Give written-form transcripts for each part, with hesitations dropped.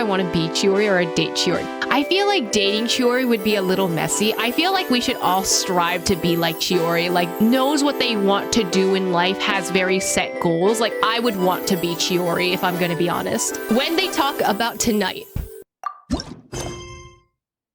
I want to be Chiori or date Chiori. I feel like dating Chiori would be a little messy. I feel like we should all strive to be like Chiori, like knows what they want to do in life, has very set goals. Like I would want to be Chiori if I'm going to be honest. When they talk about tonight,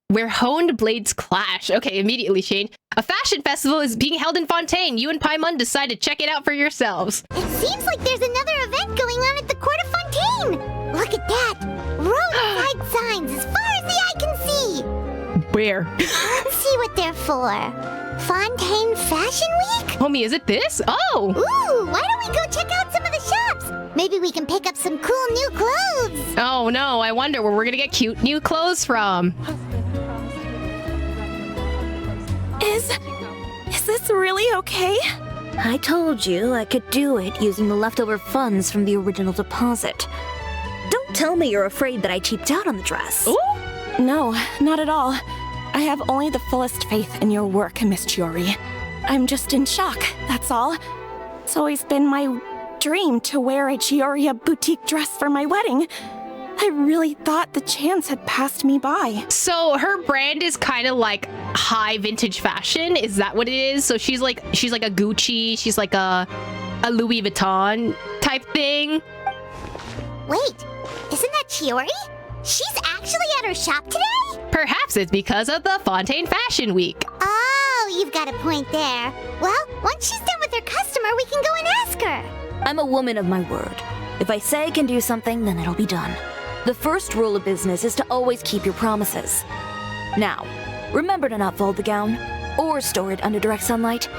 where honed blades clash. Okay, immediately, Shane. A fashion festival is being held in Fontaine. You and Paimon decide to check it out for yourselves. It seems like there's another event going on at the court of Fontaine. Look at that. Roadside signs as far as the eye can see. Where? Let's see what they're for. Fontaine Fashion Week? Homie, is it this? Oh! Ooh, why don't we go check out some of the shops? Maybe we can pick up some cool new clothes. Oh no, I wonder where we're gonna get cute new clothes from. Is this really okay? I told you I could do it using the leftover funds from the original deposit. Don't tell me you're afraid that I cheaped out on the dress. Ooh. No, not at all. I have only the fullest faith in your work, Miss Chiori. I'm just in shock, that's all. It's always been my dream to wear a Chioria boutique dress for my wedding. I really thought the chance had passed me by. So her brand is kind of like high vintage fashion. Is that what it is? So she's like a Gucci, she's like a Louis Vuitton type thing. Wait, isn't that Chiori? She's actually at her shop today? Perhaps it's because of the Fontaine Fashion Week. Oh, you've got a point there. Well, once she's done with her customer, we can go and ask her. I'm a woman of my word. If I say I can do something, then it'll be done. The first rule of business is to always keep your promises. Now, remember to not fold the gown or store it under direct sunlight.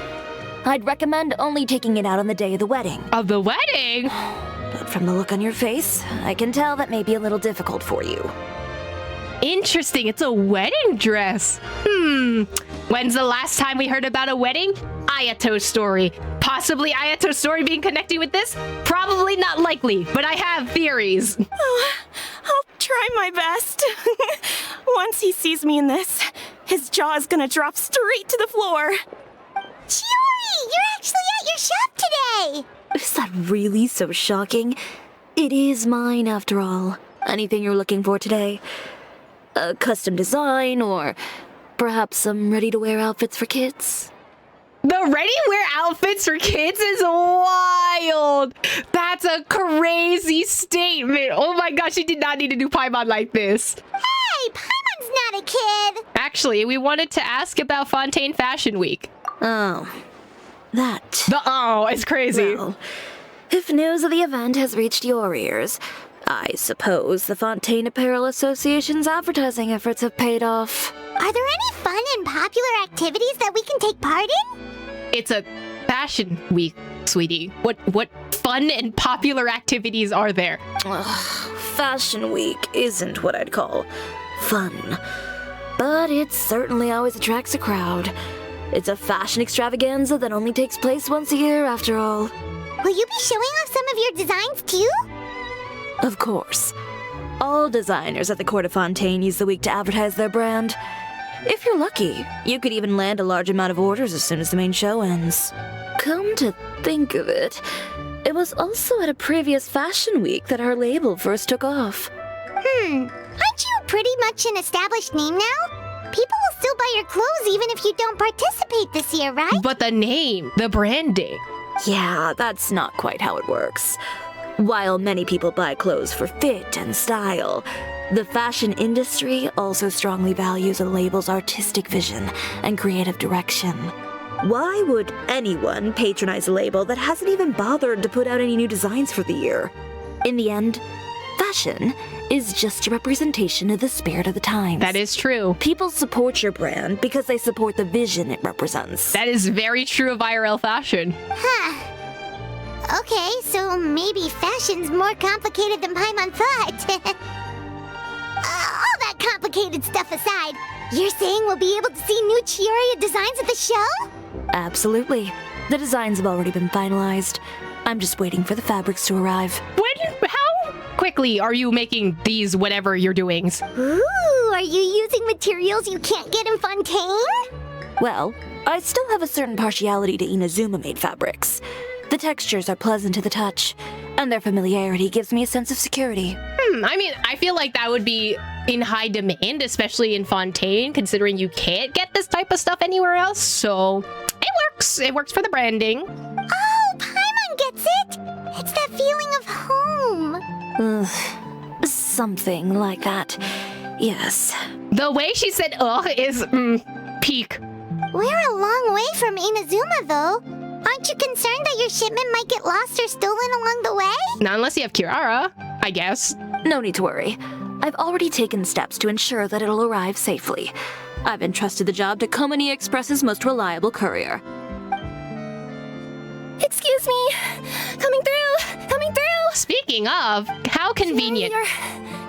I'd recommend only taking it out on the day of the wedding. Of the wedding? But from the look on your face, I can tell that may be a little difficult for you. Interesting, it's a wedding dress. When's the last time we heard about a wedding? Ayato's story. Possibly Ayato's story being connected with this? Probably not likely, but I have theories. Oh, I'll try my best. Once he sees me in this, his jaw is gonna drop straight to the floor. Chiori, you're actually at your shop today. Is that really so shocking? It is mine, after all. Anything you're looking for today? A custom design, or perhaps some ready-to-wear outfits for kids? The ready-wear outfits for kids is wild. That's a crazy statement. Oh my gosh, she did not need to do Paimon like this. Hey, Paimon's not a kid. Actually, we wanted to ask about Fontaine Fashion Week. Oh, that. It's crazy. Well, if news of the event has reached your ears, I suppose the Fontaine Apparel Association's advertising efforts have paid off. Are there any fun and popular activities that we can take part in? It's a fashion week, sweetie. What fun and popular activities are there? Fashion Week isn't what I'd call fun, but it certainly always attracts a crowd. It's a fashion extravaganza that only takes place once a year, after all. Will you be showing off some of your designs too? Of course. All designers at the Court of Fontaine use the week to advertise their brand. If you're lucky, you could even land a large amount of orders as soon as the main show ends. Come to think of it, it was also at a previous fashion week that our label first took off. Aren't you pretty much an established name now? People will still buy your clothes even if you don't participate this year, right? But the name, the branding. Yeah, that's not quite how it works. While many people buy clothes for fit and style, the fashion industry also strongly values a label's artistic vision and creative direction. Why would anyone patronize a label that hasn't even bothered to put out any new designs for the year? In the end, fashion is just a representation of the spirit of the times. That is true. People support your brand because they support the vision it represents. That is very true of IRL fashion. Okay, so maybe fashion's more complicated than Paimon thought. All that complicated stuff aside, you're saying we'll be able to see new Chioria designs at the show? Absolutely. The designs have already been finalized. I'm just waiting for the fabrics to arrive. How quickly are you making these whatever you're doing? Ooh, are you using materials you can't get in Fontaine? Well, I still have a certain partiality to Inazuma-made fabrics. The textures are pleasant to the touch, and their familiarity gives me a sense of security. I mean, I feel like that would be in high demand, especially in Fontaine, considering you can't get this type of stuff anywhere else. So it works. It works for the branding. Oh, Paimon gets it! It's that feeling of home. Something like that. Yes. The way she said "ugh" is peak. We're a long way from Inazuma, though. Aren't you concerned that your shipment might get lost or stolen along the way? Not unless you have Kirara, I guess. No need to worry. I've already taken steps to ensure that it'll arrive safely. I've entrusted the job to Komani Express's most reliable courier. Excuse me. Coming through. Coming through. Speaking of, how convenient.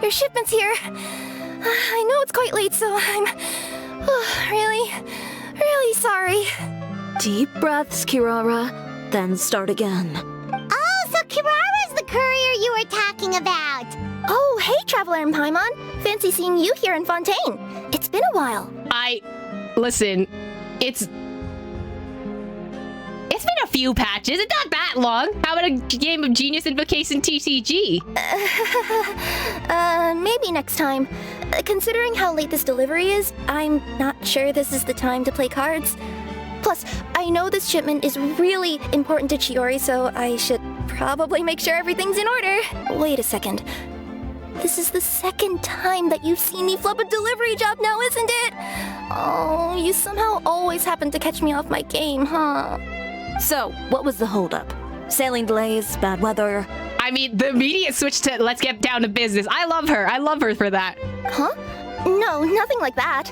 Your shipment's here. I know it's quite late, so I'm really sorry. Deep breaths, Kirara, then start again. Oh, so Kirara's the courier you were talking about. Oh, hey, Traveler and Paimon. Fancy seeing you here in Fontaine. It's been a while. Listen, it's been a few patches. It's not that long. How about a game of Genius Invocation TCG? Maybe next time. Considering how late this delivery is, I'm not sure this is the time to play cards. Plus, I know this shipment is really important to Chiori, so I should probably make sure everything's in order. Wait a second. This is the second time that you've seen me flub a delivery job now, isn't it? Oh, you somehow always happen to catch me off my game, huh? So, what was the holdup? Sailing delays, bad weather? I mean, the immediate switch to let's get down to business. I love her. I love her for that. Huh? No, nothing like that.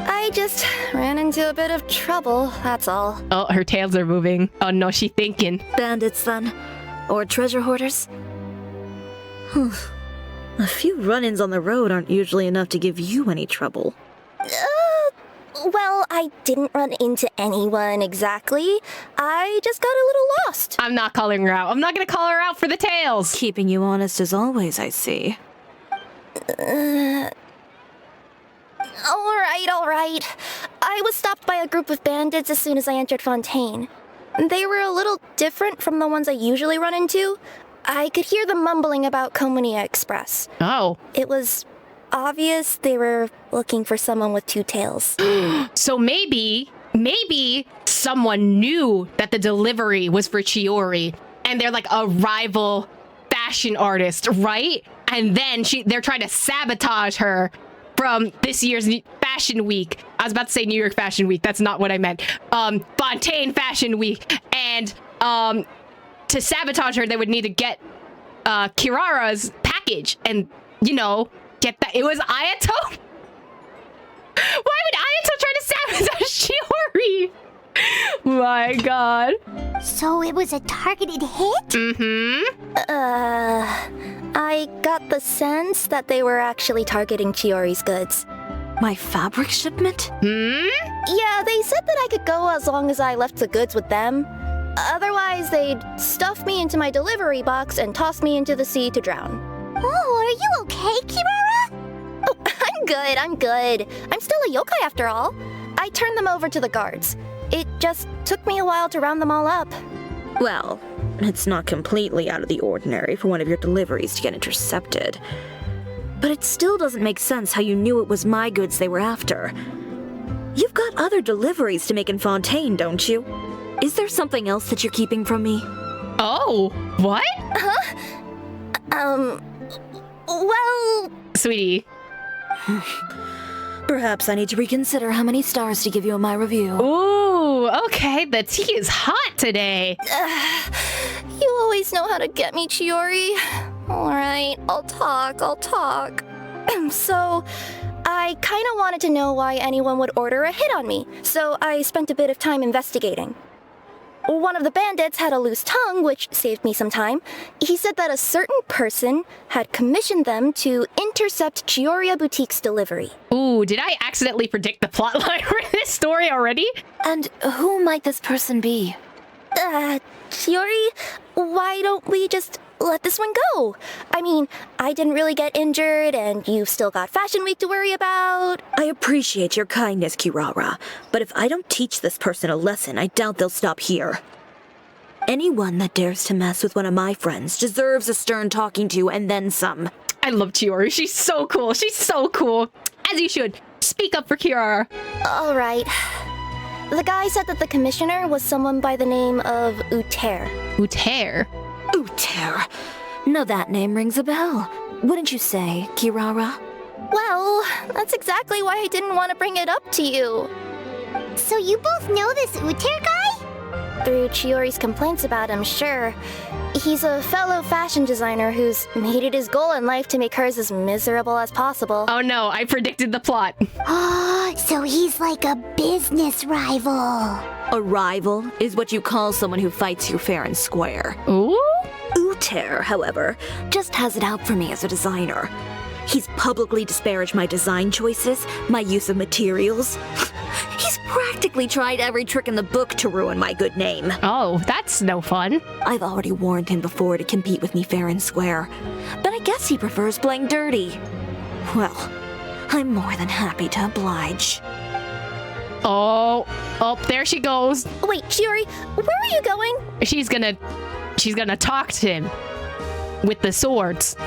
I just ran into a bit of trouble, that's all. Oh, her tails are moving. Oh no, she thinking. Bandits, then? Or treasure hoarders? A few run-ins on the road aren't usually enough to give you any trouble. Well, I didn't run into anyone exactly. I just got a little lost. I'm not calling her out. I'm not gonna call her out for the tails. Keeping you honest as always, I see. All right. I was stopped by a group of bandits as soon as I entered Fontaine. They were a little different from the ones I usually run into. I could hear them mumbling about Komani Express. Oh. It was obvious they were looking for someone with two tails. So maybe someone knew that the delivery was for Chiori, and they're like a rival fashion artist, right? And then they're trying to sabotage her from this year's Fashion Week. I was about to say New York Fashion Week. That's not what I meant. Fontaine Fashion Week. And to sabotage her, they would need to get Kirara's package and, get that. It was Ayato? Why would Ayato try to sabotage Chiori? My god. So it was a targeted hit? Mm-hmm. I got the sense that they were actually targeting Chiori's goods. My fabric shipment? Yeah, they said that I could go as long as I left the goods with them. Otherwise, they'd stuff me into my delivery box and toss me into the sea to drown. Oh, are you okay, Kirara? Oh, I'm good. I'm still a yokai after all. I turned them over to the guards. It just took me a while to round them all up. Well, it's not completely out of the ordinary for one of your deliveries to get intercepted. But it still doesn't make sense how you knew it was my goods they were after. You've got other deliveries to make in Fontaine, don't you? Is there something else that you're keeping from me? Oh, what? Well... Sweetie. Perhaps I need to reconsider how many stars to give you in my review. Ooh, okay. The tea is hot today. You always know how to get me, Chiori. Alright, I'll talk. So, I kinda wanted to know why anyone would order a hit on me, so I spent a bit of time investigating. One of the bandits had a loose tongue, which saved me some time. He said that a certain person had commissioned them to intercept Chioria Boutique's delivery. Ooh, did I accidentally predict the plotline for this story already? And who might this person be? Chiori, why don't we just let this one go? I mean, I didn't really get injured, and you've still got Fashion Week to worry about. I appreciate your kindness, Kirara, but if I don't teach this person a lesson, I doubt they'll stop here. Anyone that dares to mess with one of my friends deserves a stern talking to and then some. I love Chiori. She's so cool. She's so cool. As you should. Speak up for Kiara. All right. The guy said that the commissioner was someone by the name of Uter. Uter? Uter. Now that name rings a bell. Wouldn't you say, Kirara? Well, that's exactly why I didn't want to bring it up to you. So you both know this Uter guy? Through Chiori's complaints about him, sure. He's a fellow fashion designer who's made it his goal in life to make hers as miserable as possible. Oh no, I predicted the plot. Oh, so he's like a business rival. A rival is what you call someone who fights you fair and square. Ooh? Uter, however, just has it out for me as a designer. He's publicly disparaged my design choices, my use of materials. He's practically tried every trick in the book to ruin my good name. Oh, that's no fun. I've already warned him before to compete with me fair and square, but I guess he prefers playing dirty. Well, I'm more than happy to oblige. Oh, there she goes. Wait, Chiori, where are you going? She's gonna talk to him with the swords.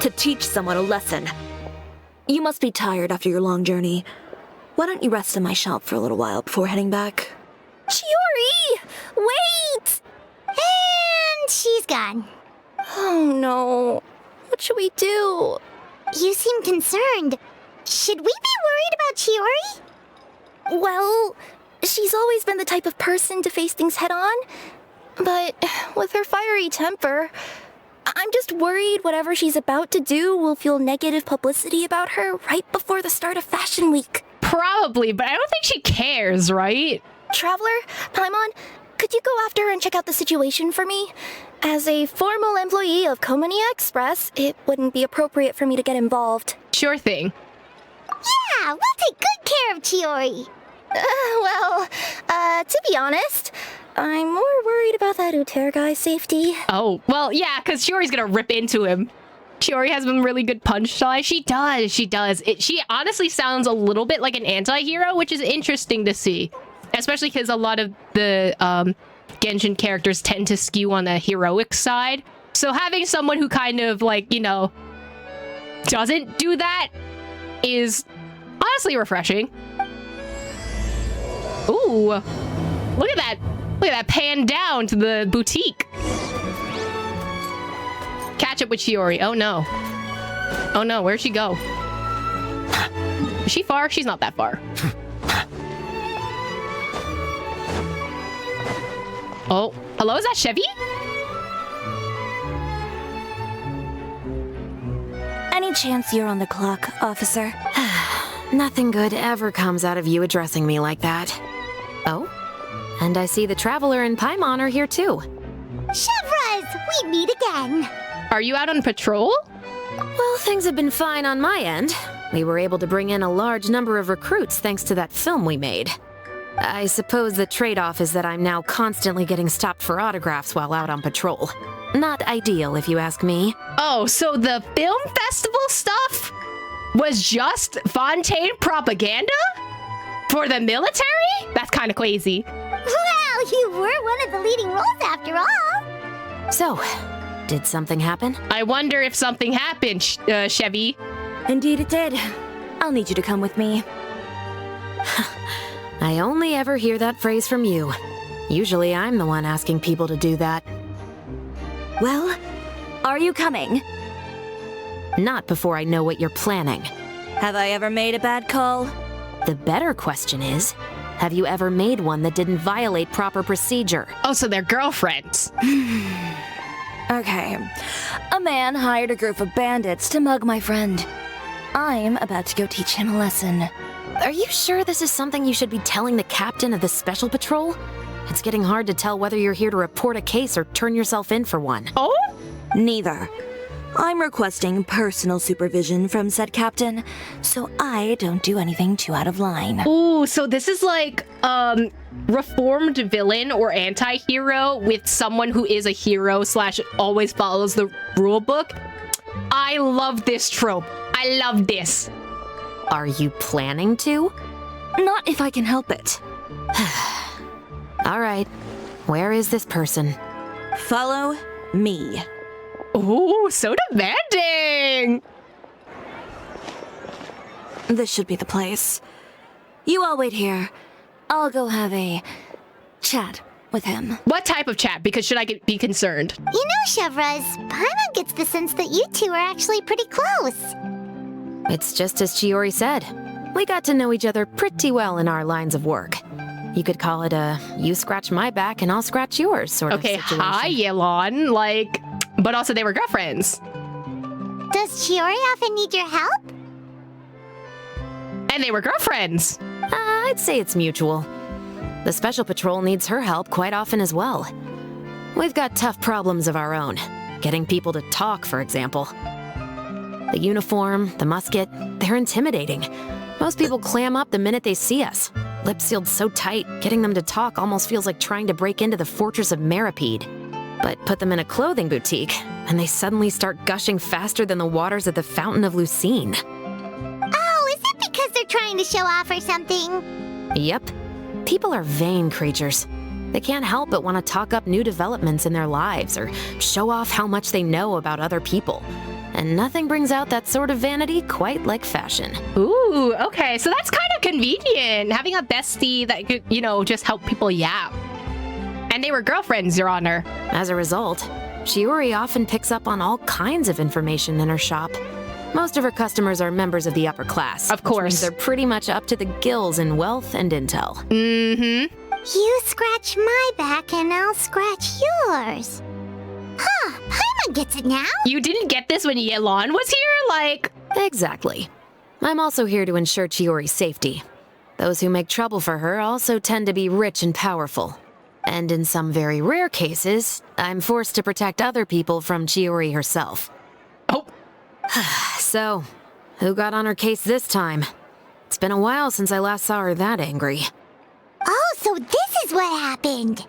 To teach someone a lesson. You must be tired after your long journey. Why don't you rest in my shop for a little while before heading back? Chiori! Wait! And she's gone. Oh no. What should we do? You seem concerned. Should we be worried about Chiori? Well, she's always been the type of person to face things head on. But with her fiery temper, I'm just worried whatever she's about to do will fuel negative publicity about her right before the start of Fashion Week. Probably, but I don't think she cares, right? Traveler, Paimon, could you go after her and check out the situation for me? As a formal employee of Komonia Express, it wouldn't be appropriate for me to get involved. Sure thing. Yeah, we'll take good care of Chiori. To be honest, I'm more worried about that Uter guy's safety. Oh, well, yeah, because Chiori's gonna rip into him. Chiori has some really good punch style. She does. She honestly sounds a little bit like an anti-hero, which is interesting to see. Especially because a lot of the Genshin characters tend to skew on the heroic side. So having someone who kind of, like, you know, doesn't do that is honestly refreshing. Ooh, look at that. Look at that pan down to the boutique. Catch up with Chiori. Oh no. Oh no, where'd she go? Is she far? She's not that far. Oh, hello, is that Chevy? Any chance you're on the clock, officer? Nothing good ever comes out of you addressing me like that. Oh, and I see the Traveler and Paimon are here too. Chevraz, we meet again. Are you out on patrol? Well, things have been fine on my end. We were able to bring in a large number of recruits thanks to that film we made. I suppose the trade-off is that I'm now constantly getting stopped for autographs while out on patrol. Not ideal, if you ask me. Oh, so the film festival stuff was just Fontaine propaganda? For the military? That's kind of crazy. Well, you were one of the leading roles after all. So, did something happen? I wonder if something happened, Chevy. Indeed it did. I'll need you to come with me. I only ever hear that phrase from you. Usually I'm the one asking people to do that. Well, are you coming? Not before I know what you're planning. Have I ever made a bad call? The better question is, have you ever made one that didn't violate proper procedure? Oh, so they're girlfriends. Okay. A man hired a group of bandits to mug my friend. I'm about to go teach him a lesson. Are you sure this is something you should be telling the captain of the special patrol? It's getting hard to tell whether you're here to report a case or turn yourself in for one. Oh? Neither. I'm requesting personal supervision from said captain, so I don't do anything too out of line. Ooh, so this is like reformed villain or anti-hero with someone who is a hero / always follows the rule book. I love this trope. I love this. Are you planning to? Not if I can help it. All right. Where is this person? Follow me. Ooh, so demanding. This should be the place. You all wait here. I'll go have a chat with him. What type of chat? Because should I be concerned? You know, Chevraz, Paimon gets the sense that you two are actually pretty close. It's just as Chiori said. We got to know each other pretty well in our lines of work. You could call it a you scratch my back and I'll scratch yours sort Okay, of situation. hi, Yelan. Like, but also they were girlfriends. Does Chiori often need your help? And they were girlfriends. I'd say it's mutual. The Special Patrol needs her help quite often as well. We've got tough problems of our own. Getting people to talk, for example. The uniform, the musket, they're intimidating. Most people clam up the minute they see us. Lips sealed so tight, getting them to talk almost feels like trying to break into the fortress of Meripede. But put them in a clothing boutique, and they suddenly start gushing faster than the waters at the Fountain of Lucine. Oh, is it because they're trying to show off or something? Yep. People are vain creatures. They can't help but want to talk up new developments in their lives or show off how much they know about other people. And nothing brings out that sort of vanity quite like fashion. Ooh, okay. So that's kind of convenient. Having a bestie that could, just help people yap. And they were girlfriends, Your Honor. As a result, Chiori often picks up on all kinds of information in her shop. Most of her customers are members of the upper class. Of course. Which means they're pretty much up to the gills in wealth and intel. Mm-hmm. You scratch my back and I'll scratch yours. Huh, Paimon gets it now. You didn't get this when Yelan was here? Like... Exactly. I'm also here to ensure Chiori's safety. Those who make trouble for her also tend to be rich and powerful. And in some very rare cases, I'm forced to protect other people from Chiori herself. Oh. So, who got on her case this time? It's been a while since I last saw her that angry. Oh, so this is what happened.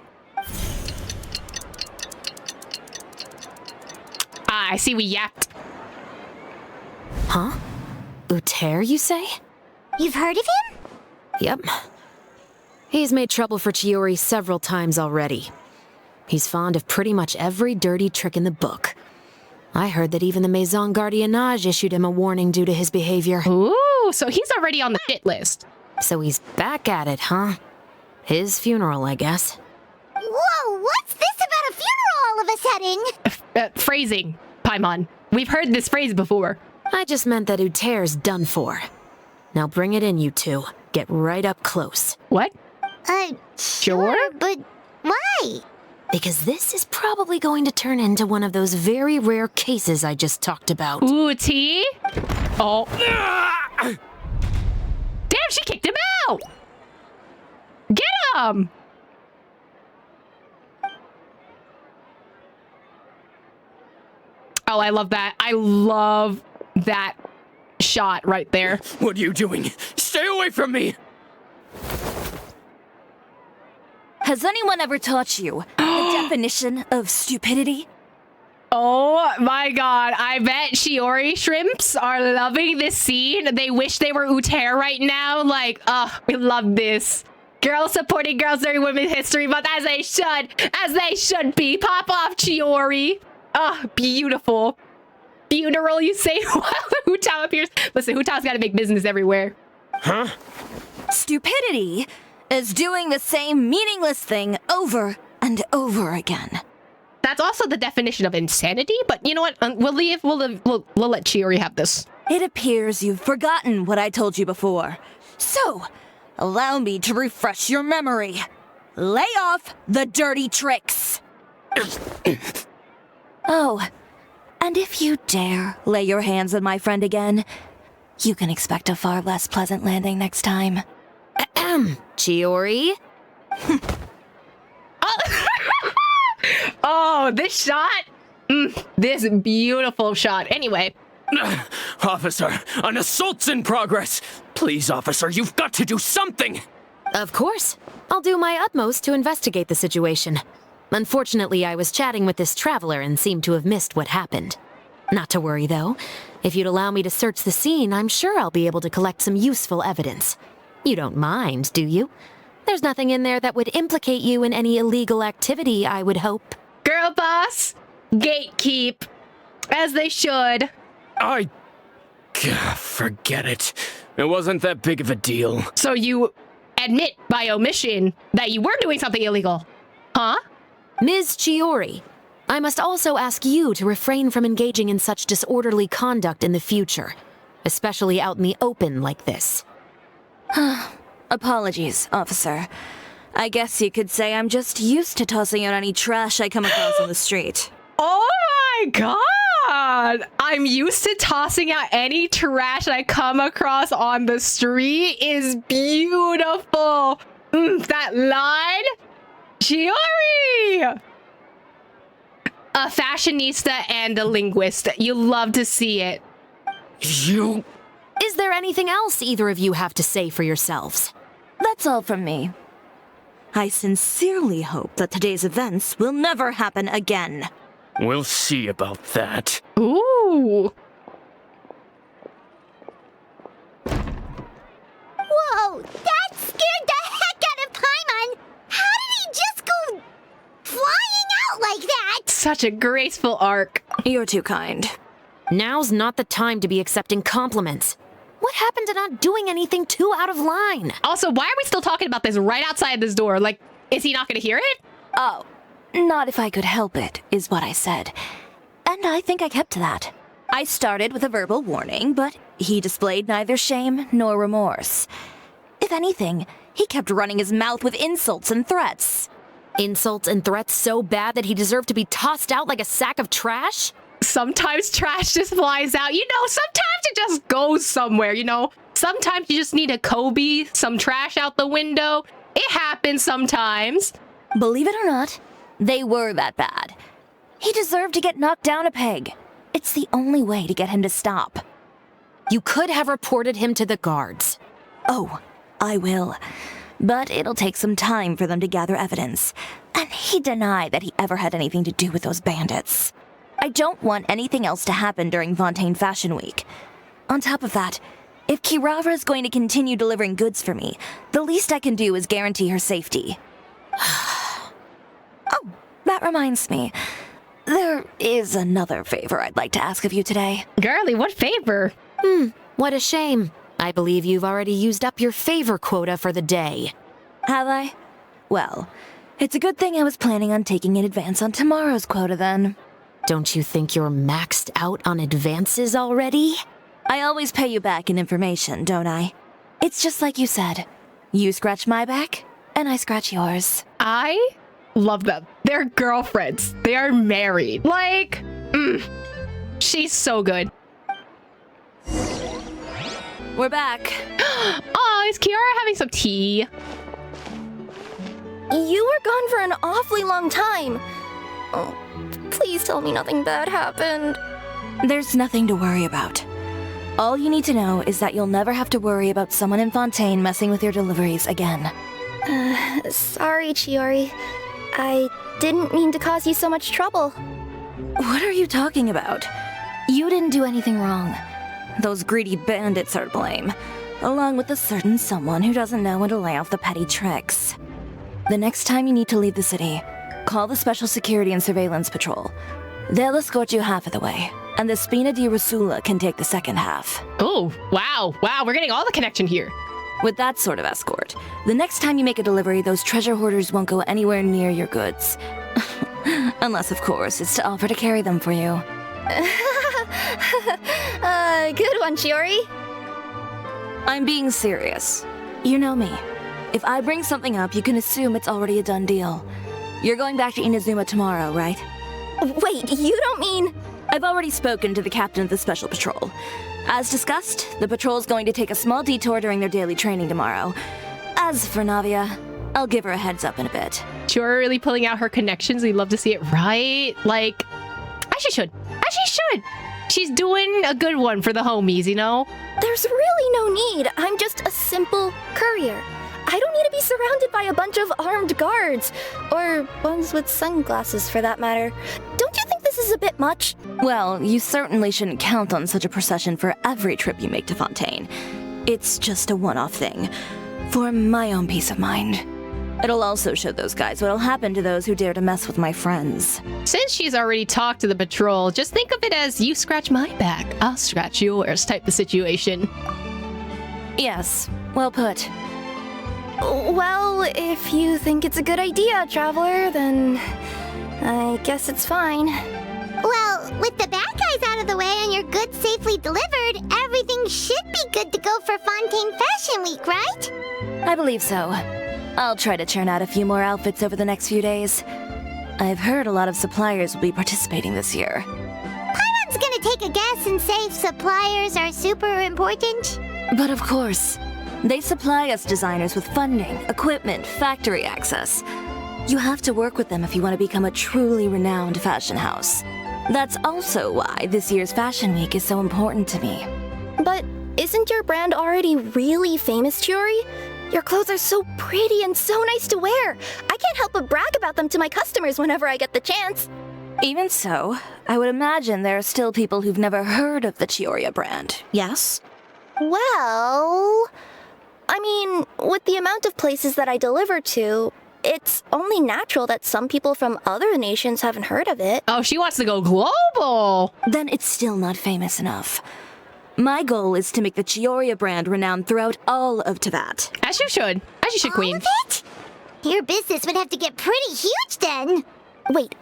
I see we yapped. Huh? Uter, you say? You've heard of him? Yep. He's made trouble for Chiori several times already. He's fond of pretty much every dirty trick in the book. I heard that even the Maison Gardiennage issued him a warning due to his behavior. Ooh, so he's already on the hit list. So he's back at it, huh? His funeral, I guess. Whoa, what's this about a funeral all of a sudden? Phrasing, Paimon. We've heard this phrase before. I just meant that Uter's done for. Now bring it in, you two. Get right up close. What? Sure, but why? Because this is probably going to turn into one of those very rare cases I just talked about. Ooh, T? Oh. Damn, she kicked him out! Get him! Oh, I love that. I love that shot right there. What are you doing? Stay away from me! Has anyone ever taught you the definition of stupidity? Oh my god, I bet Chiori shrimps are loving this scene. They wish they were Uter right now. Like, we love this. Girls supporting girls during Women's History Month, as they should be. Pop off, Chiori. Oh, beautiful. Funeral, you say? While Hutao appears. Listen, Hutao's got to make business everywhere. Huh? Stupidity is doing the same meaningless thing over and over again. That's also the definition of insanity, but you know what? We'll leave. We'll let Chiori have this. It appears you've forgotten what I told you before. So, allow me to refresh your memory. Lay off the dirty tricks. Oh, and if you dare lay your hands on my friend again, you can expect a far less pleasant landing next time. Chiori? Oh, this shot. This beautiful shot. Anyway. Officer, an assault's in progress! Please, officer, you've got to do something! Of course. I'll do my utmost to investigate the situation. Unfortunately, I was chatting with this traveler and seemed to have missed what happened. Not to worry, though. If you'd allow me to search the scene, I'm sure I'll be able to collect some useful evidence. You don't mind, do you? There's nothing in there that would implicate you in any illegal activity, I would hope. Girlboss, gatekeep, as they should. Forget it. It wasn't that big of a deal. So you admit by omission that you were doing something illegal, huh? Ms. Chiori, I must also ask you to refrain from engaging in such disorderly conduct in the future, especially out in the open like this. Apologies, officer. I guess you could say I'm just used to tossing out any trash I come across on the street. Oh my god! I'm used to tossing out any trash I come across on the street is beautiful. That line? Chiori! A fashionista and a linguist. You love to see it. You... Is there anything else either of you have to say for yourselves? That's all from me. I sincerely hope that today's events will never happen again. We'll see about that. Ooh. Whoa, that scared the heck out of Paimon! How did he just go flying out like that? Such a graceful arc. You're too kind. Now's not the time to be accepting compliments. What happened to not doing anything too out of line? Also, why are we still talking about this right outside this door? Like, is he not going to hear it? Oh, not if I could help it, is what I said. And I think I kept to that. I started with a verbal warning, but he displayed neither shame nor remorse. If anything, he kept running his mouth with insults and threats. Insults and threats so bad that he deserved to be tossed out like a sack of trash? Sometimes trash just flies out. You know, sometimes it just goes somewhere, you know? Sometimes you just need a Kobe, some trash out the window. It happens sometimes. Believe it or not, they were that bad. He deserved to get knocked down a peg. It's the only way to get him to stop. You could have reported him to the guards. Oh, I will. But it'll take some time for them to gather evidence. And he denied that he ever had anything to do with those bandits. I don't want anything else to happen during Fontaine Fashion Week. On top of that, if Kirara is going to continue delivering goods for me, the least I can do is guarantee her safety. Oh, that reminds me. There is another favor I'd like to ask of you today. Girly, what favor? What a shame. I believe you've already used up your favor quota for the day. Have I? Well, it's a good thing I was planning on taking an advance on tomorrow's quota then. Don't you think you're maxed out on advances already? I always pay you back in information, don't I? It's just like you said. You scratch my back, and I scratch yours. I love them. They're girlfriends. They are married. Like, she's so good. We're back. Oh, is Kiara having some tea? You were gone for an awfully long time. Oh, please tell me nothing bad happened. There's nothing to worry about. All you need to know is that you'll never have to worry about someone in Fontaine messing with your deliveries again. Sorry, Chiori. I didn't mean to cause you so much trouble. What are you talking about? You didn't do anything wrong. Those greedy bandits are to blame, along with a certain someone who doesn't know when to lay off the petty tricks. The next time you need to leave the city, call the Special Security and Surveillance Patrol. They'll escort you half of the way, and the Spina di Rusula can take the second half. Oh, wow. Wow, we're getting all the connection here. With that sort of escort, the next time you make a delivery, those treasure hoarders won't go anywhere near your goods. Unless, of course, it's to offer to carry them for you. Good one, Chiori. I'm being serious. You know me. If I bring something up, you can assume it's already a done deal. You're going back to Inazuma tomorrow, right? Wait, you don't mean... I've already spoken to the captain of the Special Patrol. As discussed, the patrol's going to take a small detour during their daily training tomorrow. As for Navia, I'll give her a heads up in a bit. Chiori really pulling out her connections. We love to see it, right? Like, as she should. As she should. She's doing a good one for the homies, you know? There's really no need. I'm just a simple courier. I don't need to be surrounded by a bunch of armed guards. Or ones with sunglasses, for that matter. Don't you think this is a bit much? Well, you certainly shouldn't count on such a procession for every trip you make to Fontaine. It's just a one-off thing. For my own peace of mind. It'll also show those guys what'll happen to those who dare to mess with my friends. Since she's already talked to the patrol, just think of it as you scratch my back, I'll scratch yours type of situation. Yes, well put. Well, if you think it's a good idea, Traveler, then I guess it's fine. Well, with the bad guys out of the way and your goods safely delivered, everything should be good to go for Fontaine Fashion Week, right? I believe so. I'll try to churn out a few more outfits over the next few days. I've heard a lot of suppliers will be participating this year. Paimon's gonna take a guess and say suppliers are super important. But of course, they supply us designers with funding, equipment, factory access. You have to work with them if you want to become a truly renowned fashion house. That's also why this year's Fashion Week is so important to me. But isn't your brand already really famous, Chiori? Your clothes are so pretty and so nice to wear. I can't help but brag about them to my customers whenever I get the chance. Even so, I would imagine there are still people who've never heard of the Cisoria brand, yes? Well, I mean, with the amount of places that I deliver to, it's only natural that some people from other nations haven't heard of it. Oh, she wants to go global. Then it's still not famous enough. My goal is to make the Cisoria brand renowned throughout all of Teyvat. As you should. As you should, All Queen. of it? Your business would have to get pretty huge then. Wait,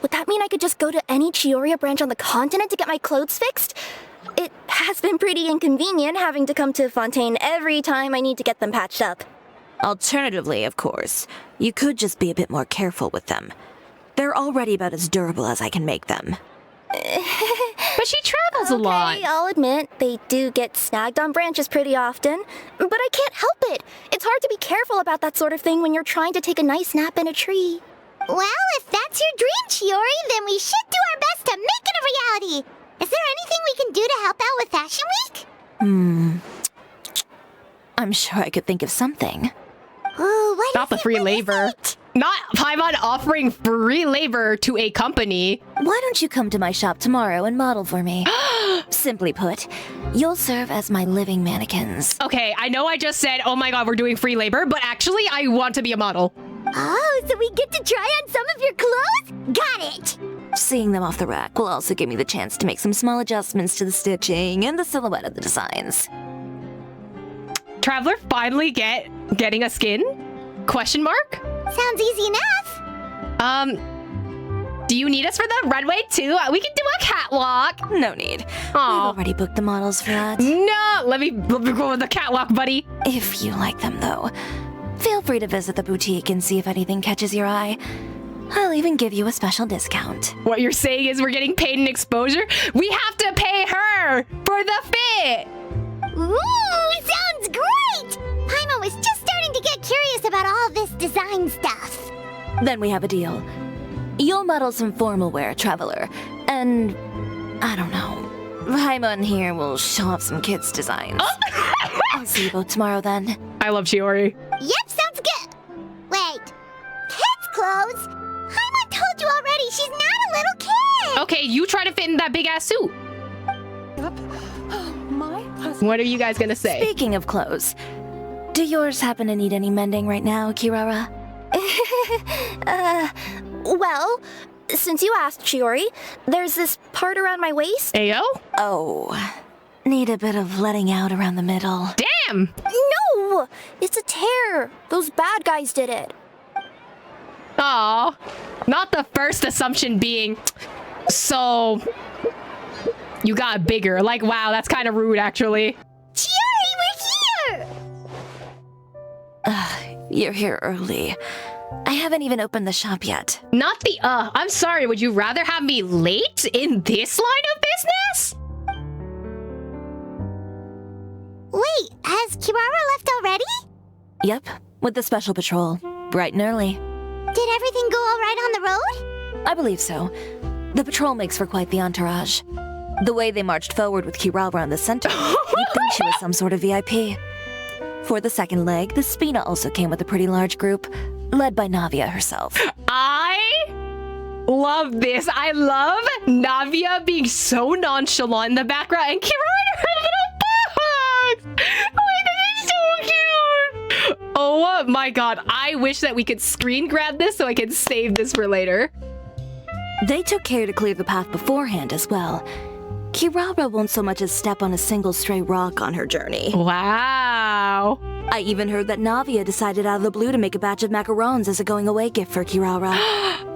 would that mean I could just go to any Cisoria branch on the continent to get my clothes fixed? It has been pretty inconvenient having to come to Fontaine every time I need to get them patched up. Alternatively, of course, you could just be a bit more careful with them. They're already about as durable as I can make them. But she travels a lot. Okay, I'll admit, they do get snagged on branches pretty often, but I can't help it. It's hard to be careful about that sort of thing when you're trying to take a nice nap in a tree. Well, if that's your dream, Chiori, then we should do our best to make it a reality. Is there anything we can do to help out with Fashion Week? I'm sure I could think of something. Ooh, what Not is the it? free What is labor. it? Not Paimon offering free labor to a company. Why don't you come to my shop tomorrow and model for me? Simply put, you'll serve as my living mannequins. Okay, I know I just said, oh my god, we're doing free labor, but actually I want to be a model. Oh, so we get to try on some of your clothes? Got it! Seeing them off the rack will also give me the chance to make some small adjustments to the stitching and the silhouette of the designs. Traveler finally getting a skin? Question mark? Sounds easy enough. Do you need us for the runway too? We can do a catwalk. No need. We've Aw. already booked the models for that. No, let me go with the catwalk, buddy. If you like them, though, feel free to visit the boutique and see if anything catches your eye. I'll even give you a special discount. What you're saying is we're getting paid in exposure? We have to pay her for the fit. Ooh, sounds great! Paimon was just starting to get curious about all this design stuff. Then we have a deal. You'll model some formal wear, Traveler, and I don't know. Paimon here will show off some kids' designs. I'll see you both tomorrow then. I love Chiori. Yep, sounds good. Wait, kids' clothes? Paimon told you already she's not a little kid. Okay, you try to fit in that big ass suit. What are you guys gonna say? Speaking of clothes, do yours happen to need any mending right now, Kirara? Well, since you asked, Chiori, there's this part around my waist. Ayo? Oh, need a bit of letting out around the middle. Damn! No! It's a tear. Those bad guys did it. Aw. Not the first assumption being, so you got bigger. Like, wow, that's kind of rude, actually. Chiori, we're here! You're here early. I haven't even opened the shop yet. Not the, I'm sorry, would you rather have me late in this line of business? Wait, has Kirara left already? Yep, with the special patrol. Bright and early. Did everything go all right on the road? I believe so. The patrol makes for quite the entourage. The way they marched forward with Kirara in the center, you'd think she was some sort of VIP. For the second leg, the Spina also came with a pretty large group, led by Navia herself. I love this. I love Navia being so nonchalant in the background and Kira in her little box. Oh my god, it's so cute. Oh Oh my god, I wish that we could screen grab this so I could save this for later. They took care to clear the path beforehand as well. Kirara won't so much as step on a single stray rock on her journey. Wow. I even heard that Navia decided out of the blue to make a batch of macarons as a going-away gift for Kirara.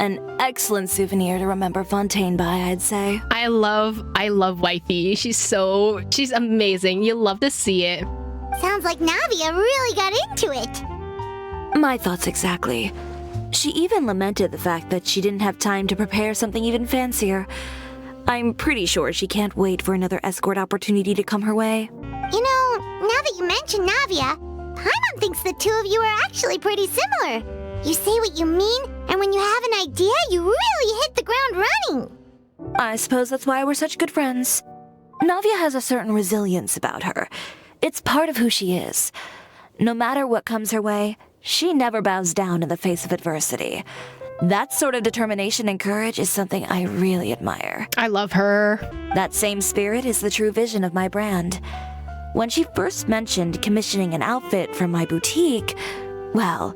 An excellent souvenir to remember Fontaine by, I'd say. I love Wifey. She's amazing. You love to see it. Sounds like Navia really got into it. My thoughts exactly. She even lamented the fact that she didn't have time to prepare something even fancier. I'm pretty sure she can't wait for another escort opportunity to come her way. You know, now that you mention Navia, Paimon thinks the two of you are actually pretty similar. You say what you mean, and when you have an idea, you really hit the ground running. I suppose that's why we're such good friends. Navia has a certain resilience about her. It's part of who she is. No matter what comes her way, she never bows down in the face of adversity. That sort of determination and courage is something I really admire. I love her. That same spirit is the true vision of my brand. When she first mentioned commissioning an outfit from my boutique, well,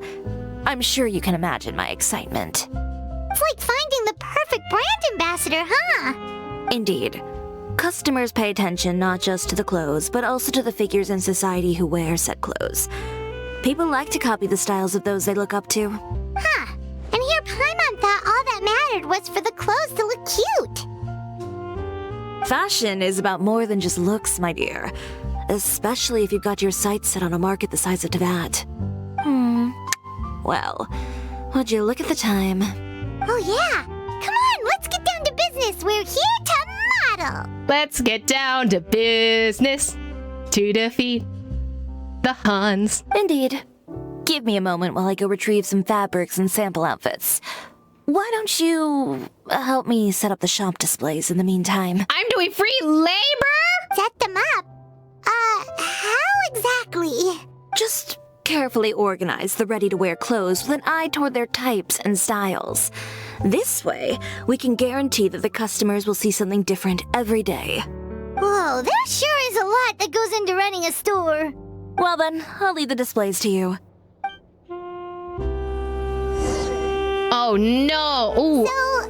I'm sure you can imagine my excitement. It's like finding the perfect brand ambassador, huh? Indeed. Customers pay attention not just to the clothes, but also to the figures in society who wear said clothes. People like to copy the styles of those they look up to. Huh. And here Paimon thought all that mattered was for the clothes to look cute. Fashion is about more than just looks, my dear. Especially if you've got your sights set on a market the size of Teyvat. Well, would you look at the time? Oh yeah. Come on, let's get down to business. We're here to model. Let's get down to business to defeat the Huns. Indeed. Give me a moment while I go retrieve some fabrics and sample outfits. Why don't you help me set up the shop displays in the meantime? I'm doing free labor? Set them up. How exactly? Just carefully organize the ready-to-wear clothes with an eye toward their types and styles. This way, we can guarantee that the customers will see something different every day. Whoa, there sure is a lot that goes into running a store. Well then, I'll leave the displays to you. Oh no. Ooh. So,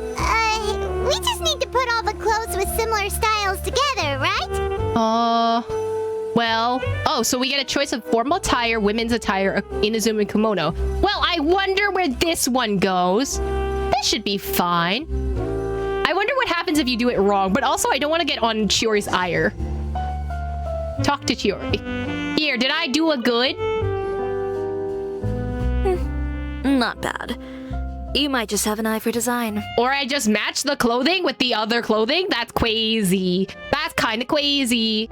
we just need to put all the clothes with similar styles together, right? Well, so we get a choice of formal attire, women's attire, Inazuma kimono. Well, I wonder where this one goes. This should be fine. I wonder what happens if you do it wrong, but also I don't want to get on Chiori's ire. Talk to Chiori. Here, did I do a good? Not bad. You might just have an eye for design. Or I just match the clothing with the other clothing? That's crazy. That's kind of crazy.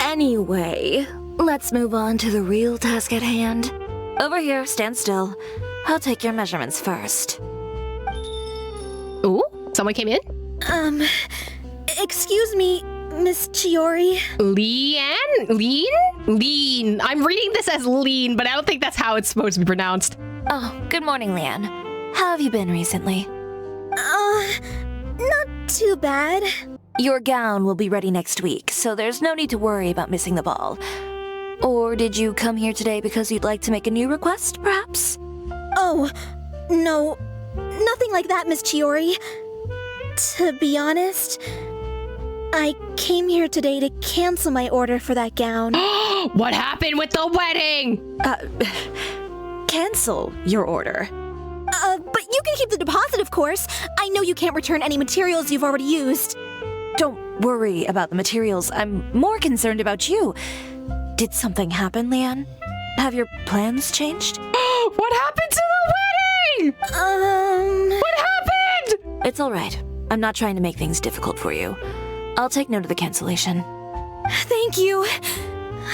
Anyway, let's move on to the real task at hand. Over here, stand still. I'll take your measurements first. Ooh, someone came in? Excuse me, Miss Chiori. Lean? I'm reading this as lean, but I don't think that's how it's supposed to be pronounced. Oh, good morning, Leanne. How have you been recently? Not too bad. Your gown will be ready next week, so there's no need to worry about missing the ball. Or did you come here today because you'd like to make a new request, perhaps? Oh, no. Nothing like that, Miss Chiori. To be honest, I came here today to cancel my order for that gown. What happened with the wedding? Cancel your order. But you can keep the deposit, of course. I know you can't return any materials you've already used. Don't worry about the materials. I'm more concerned about you. Did something happen, Leanne? Have your plans changed? What happened to the wedding? What happened? It's all right. I'm not trying to make things difficult for you. I'll take note of the cancellation. Thank you.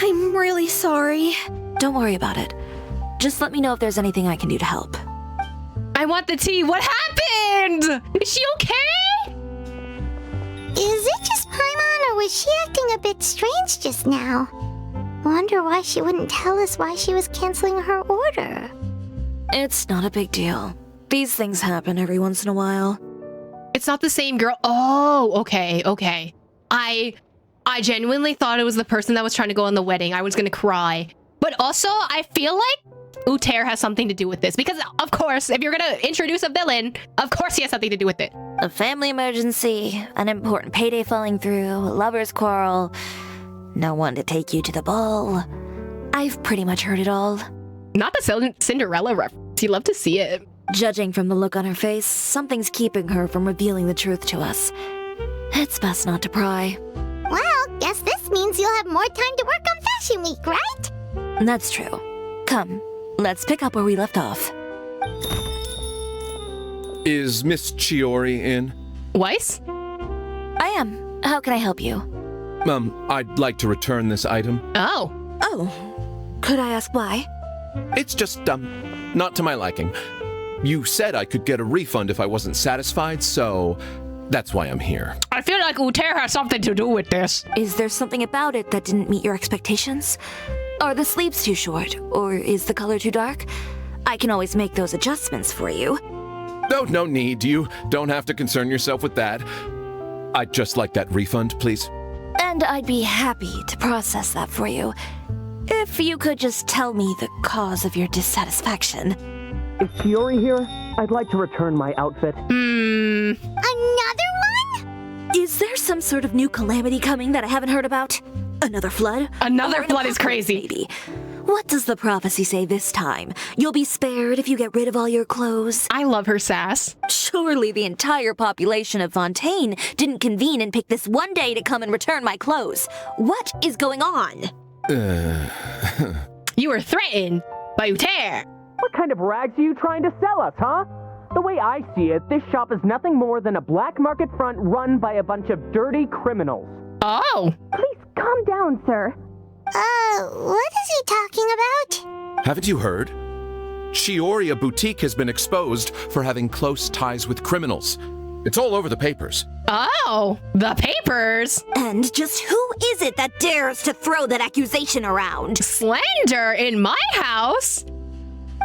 I'm really sorry. Don't worry about it. Just let me know if there's anything I can do to help. I want the tea. What happened? Is she okay? Is it just Paimon, or was she acting a bit strange just now? Wonder why she wouldn't tell us why she was canceling her order. It's not a big deal. These things happen every once in a while. It's not the same girl. Oh, okay. I genuinely thought it was the person that was trying to go on the wedding. I was gonna cry. But also, I feel like Uter has something to do with this. Because, of course, if you're gonna introduce a villain, of course he has something to do with it. A family emergency, an important payday falling through, a lover's quarrel, no one to take you to the ball. I've pretty much heard it all. Not the Cinderella reference. You love to see it. Judging from the look on her face, something's keeping her from revealing the truth to us. It's best not to pry. Well, guess this means you'll have more time to work on Fashion Week, right? That's true. Come, let's pick up where we left off. Is Miss Chiori in? Weiss? I am. How can I help you? I'd like to return this item. Oh. Oh. Could I ask why? It's just, not to my liking. You said I could get a refund if I wasn't satisfied, so that's why I'm here. I feel like Uter has something to do with this. Is there something about it that didn't meet your expectations? Are the sleeves too short? Or is the color too dark? I can always make those adjustments for you. No need. You don't have to concern yourself with that. I'd just like that refund, please. And I'd be happy to process that for you. If you could just tell me the cause of your dissatisfaction. Is Chiori here? I'd like to return my outfit. Another one? Is there some sort of new calamity coming that I haven't heard about? Another flood? Another Or an flood is apocalypse, crazy. Maybe. What does the prophecy say this time? You'll be spared if you get rid of all your clothes? I love her sass. Surely the entire population of Fontaine didn't convene and pick this one day to come and return my clothes. What is going on? You were threatened by Uter. What kind of rags are you trying to sell us, huh? The way I see it, this shop is nothing more than a black market front run by a bunch of dirty criminals. Oh. Please calm down, sir. What is he talking about? Haven't you heard? Chiori Boutique has been exposed for having close ties with criminals. It's all over the papers. Oh, the papers. And just who is it that dares to throw that accusation around? Slander in my house?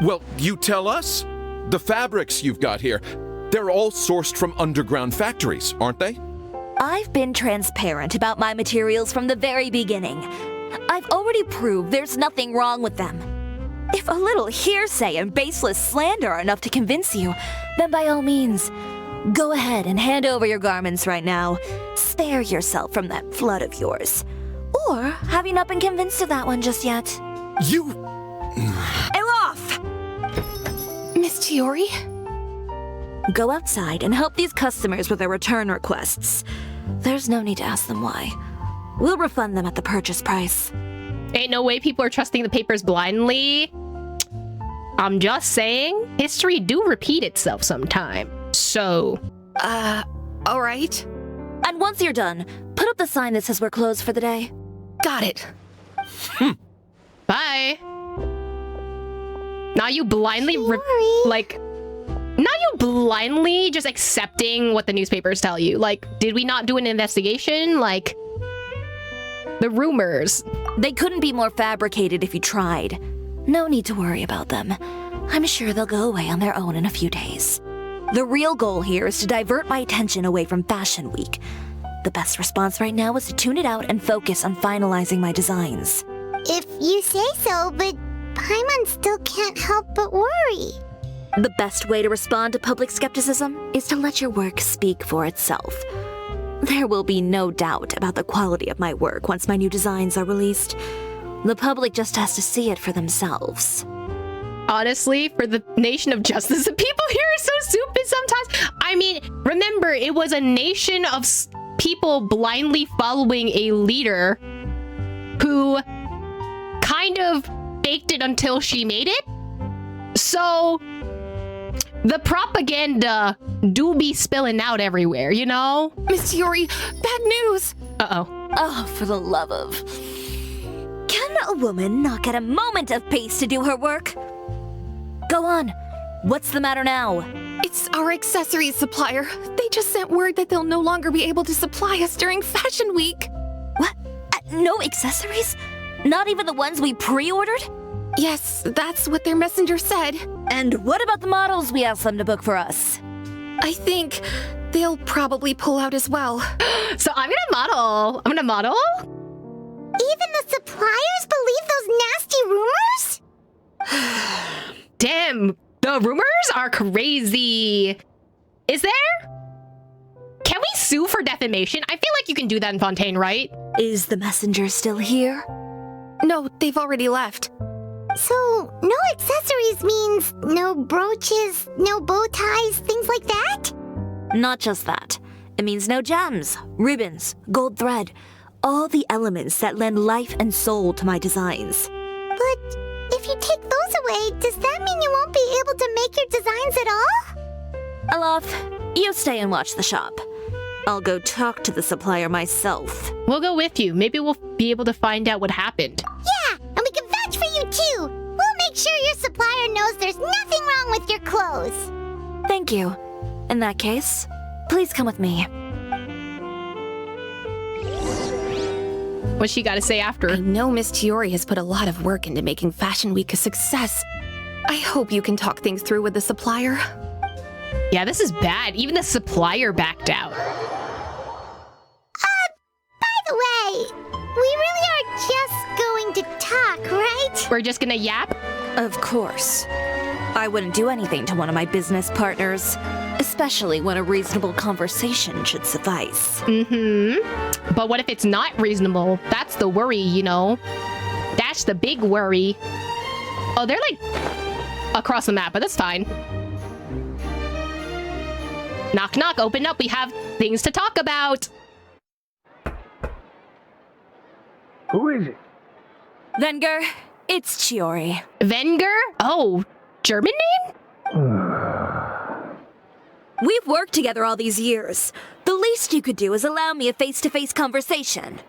Well, you tell us. The fabrics you've got here, they're all sourced from underground factories, aren't they? I've been transparent about my materials from the very beginning. I've already proved there's nothing wrong with them. If a little hearsay and baseless slander are enough to convince you, then by all means, go ahead and hand over your garments right now. Spare yourself from that flood of yours. Or have you not been convinced of that one just yet? You... Elof! Miss Chiori? Go outside and help these customers with their return requests. There's no need to ask them why. We'll refund them at the purchase price. Ain't no way people are trusting the papers blindly. I'm just saying, history do repeat itself sometime. So... all right. And once you're done, put up the sign that says we're closed for the day. Got it. Bye. Now you blindly... Now you blindly just accepting what the newspapers tell you. Like, did we not do an investigation? Like... The rumors. They couldn't be more fabricated if you tried. No need to worry about them. I'm sure they'll go away on their own in a few days. The real goal here is to divert my attention away from Fashion Week. The best response right now is to tune it out and focus on finalizing my designs. If you say so, but Paimon still can't help but worry. The best way to respond to public skepticism is to let your work speak for itself. There will be no doubt about the quality of my work once my new designs are released. The public just has to see it for themselves. Honestly, for the nation of justice, the people here are so stupid sometimes. I mean, remember, it was a nation of people blindly following a leader who kind of faked it until she made it. So the propaganda do be spilling out everywhere, you know? Miss Chiori, bad news. Uh-oh. Oh, for the love of... Can a woman not get a moment of peace to do her work? Go on. What's the matter now? It's our accessories supplier. They just sent word that they'll no longer be able to supply us during Fashion Week. What? No accessories? Not even the ones we pre-ordered? Yes, that's what their messenger said. And what about the models we asked them to book for us? I think they'll probably pull out as well. So I'm gonna model. Even the suppliers believe those nasty rumors? Damn, the rumors are crazy. Is there? Can we sue for defamation? I feel like you can do that in Fontaine, right? Is the messenger still here? No, they've already left. So, no accessories means no brooches, no bow ties, things like that? Not just that. It means no gems, ribbons, gold thread, all the elements that lend life and soul to my designs. But if you take those away, does that mean you won't be able to make your designs at all? Alaf, you stay and watch the shop. I'll go talk to the supplier myself. We'll go with you. Maybe we'll be able to find out what happened. Yeah, and we can vouch for you too. We'll make sure your supplier knows there's nothing wrong with your clothes. Thank you. In that case, please come with me. What's she got to say after? I know Miss Chiori has put a lot of work into making Fashion Week a success. I hope you can talk things through with the supplier. Yeah, this is bad. Even the supplier backed out. By the way, we really are just going to talk, right? We're just gonna yap? Of course. I wouldn't do anything to one of my business partners, especially when a reasonable conversation should suffice. Mm-hmm. But what if it's not reasonable? That's the worry, you know? That's the big worry. Oh, they're like across the map, but that's fine. Knock, knock, open up. We have things to talk about. Who is it? Venger, it's Chiori. Venger? Oh, German name? We've worked together all these years. The least you could do is allow me a face-to-face conversation.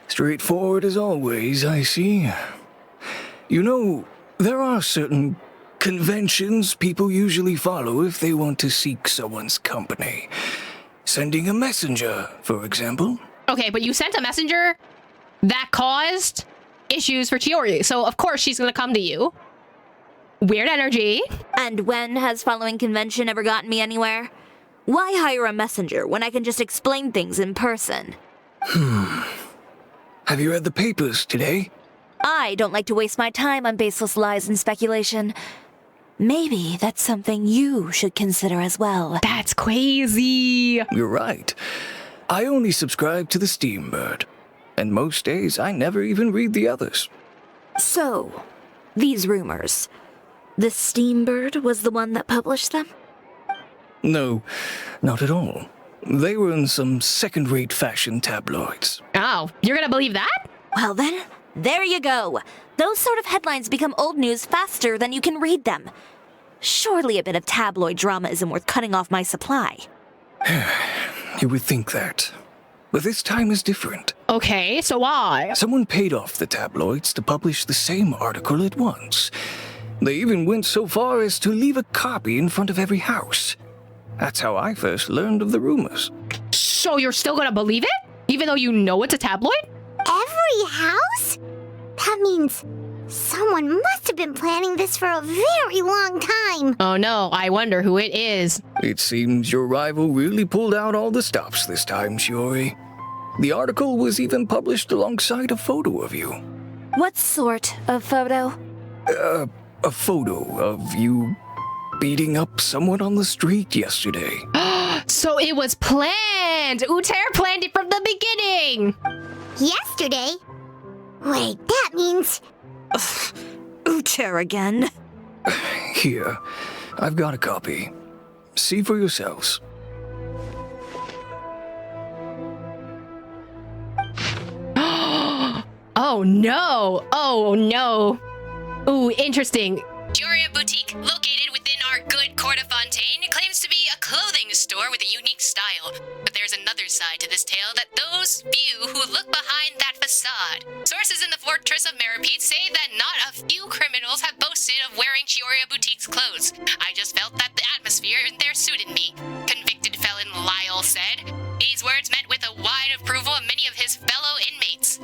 Straightforward as always, I see. You know, there are certain conventions people usually follow if they want to seek someone's company. Sending a messenger, for example. Okay, but you sent a messenger that caused issues for Chiori, so of course she's gonna come to you. Weird energy. And when has following convention ever gotten me anywhere? Why hire a messenger when I can just explain things in person? Have you read the papers today? I don't like to waste my time on baseless lies and speculation. Maybe that's something you should consider as well. That's crazy. You're right. I only subscribe to the Steambird. And most days I never even read the others. So, these rumors. The Steambird was the one that published them? No, not at all. They were in some second-rate fashion tabloids. Oh, you're gonna believe that? Well then, there you go. Those sort of headlines become old news faster than you can read them. Surely a bit of tabloid drama isn't worth cutting off my supply. You would think that. But this time is different. Okay, so why? Someone paid off the tabloids to publish the same article at once. They even went so far as to leave a copy in front of every house. That's how I first learned of the rumors. So you're still gonna believe it? Even though you know it's a tabloid? Every house? That means someone must have been planning this for a very long time. Oh no, I wonder who it is. It seems your rival really pulled out all the stops this time, Chiori. The article was even published alongside a photo of you. What sort of photo? A photo of you beating up someone on the street yesterday. So it was planned! Uter planned it from the beginning! Yesterday? Wait, that means... Uter again. Here, I've got a copy. See for yourselves. Oh no! Oh no! Ooh, interesting. Cisoria Boutique, located within our good Court of Fontaine, claims to be a clothing store with a unique style. But there's another side to this tale that those few who look behind that facade. Sources in the Fortress of Meripede say that not a few criminals have boasted of wearing Cisoria Boutique's clothes. I just felt that the atmosphere in there suited me, convicted felon Lyle said. These words met with a wide approval of many of his fellow inmates.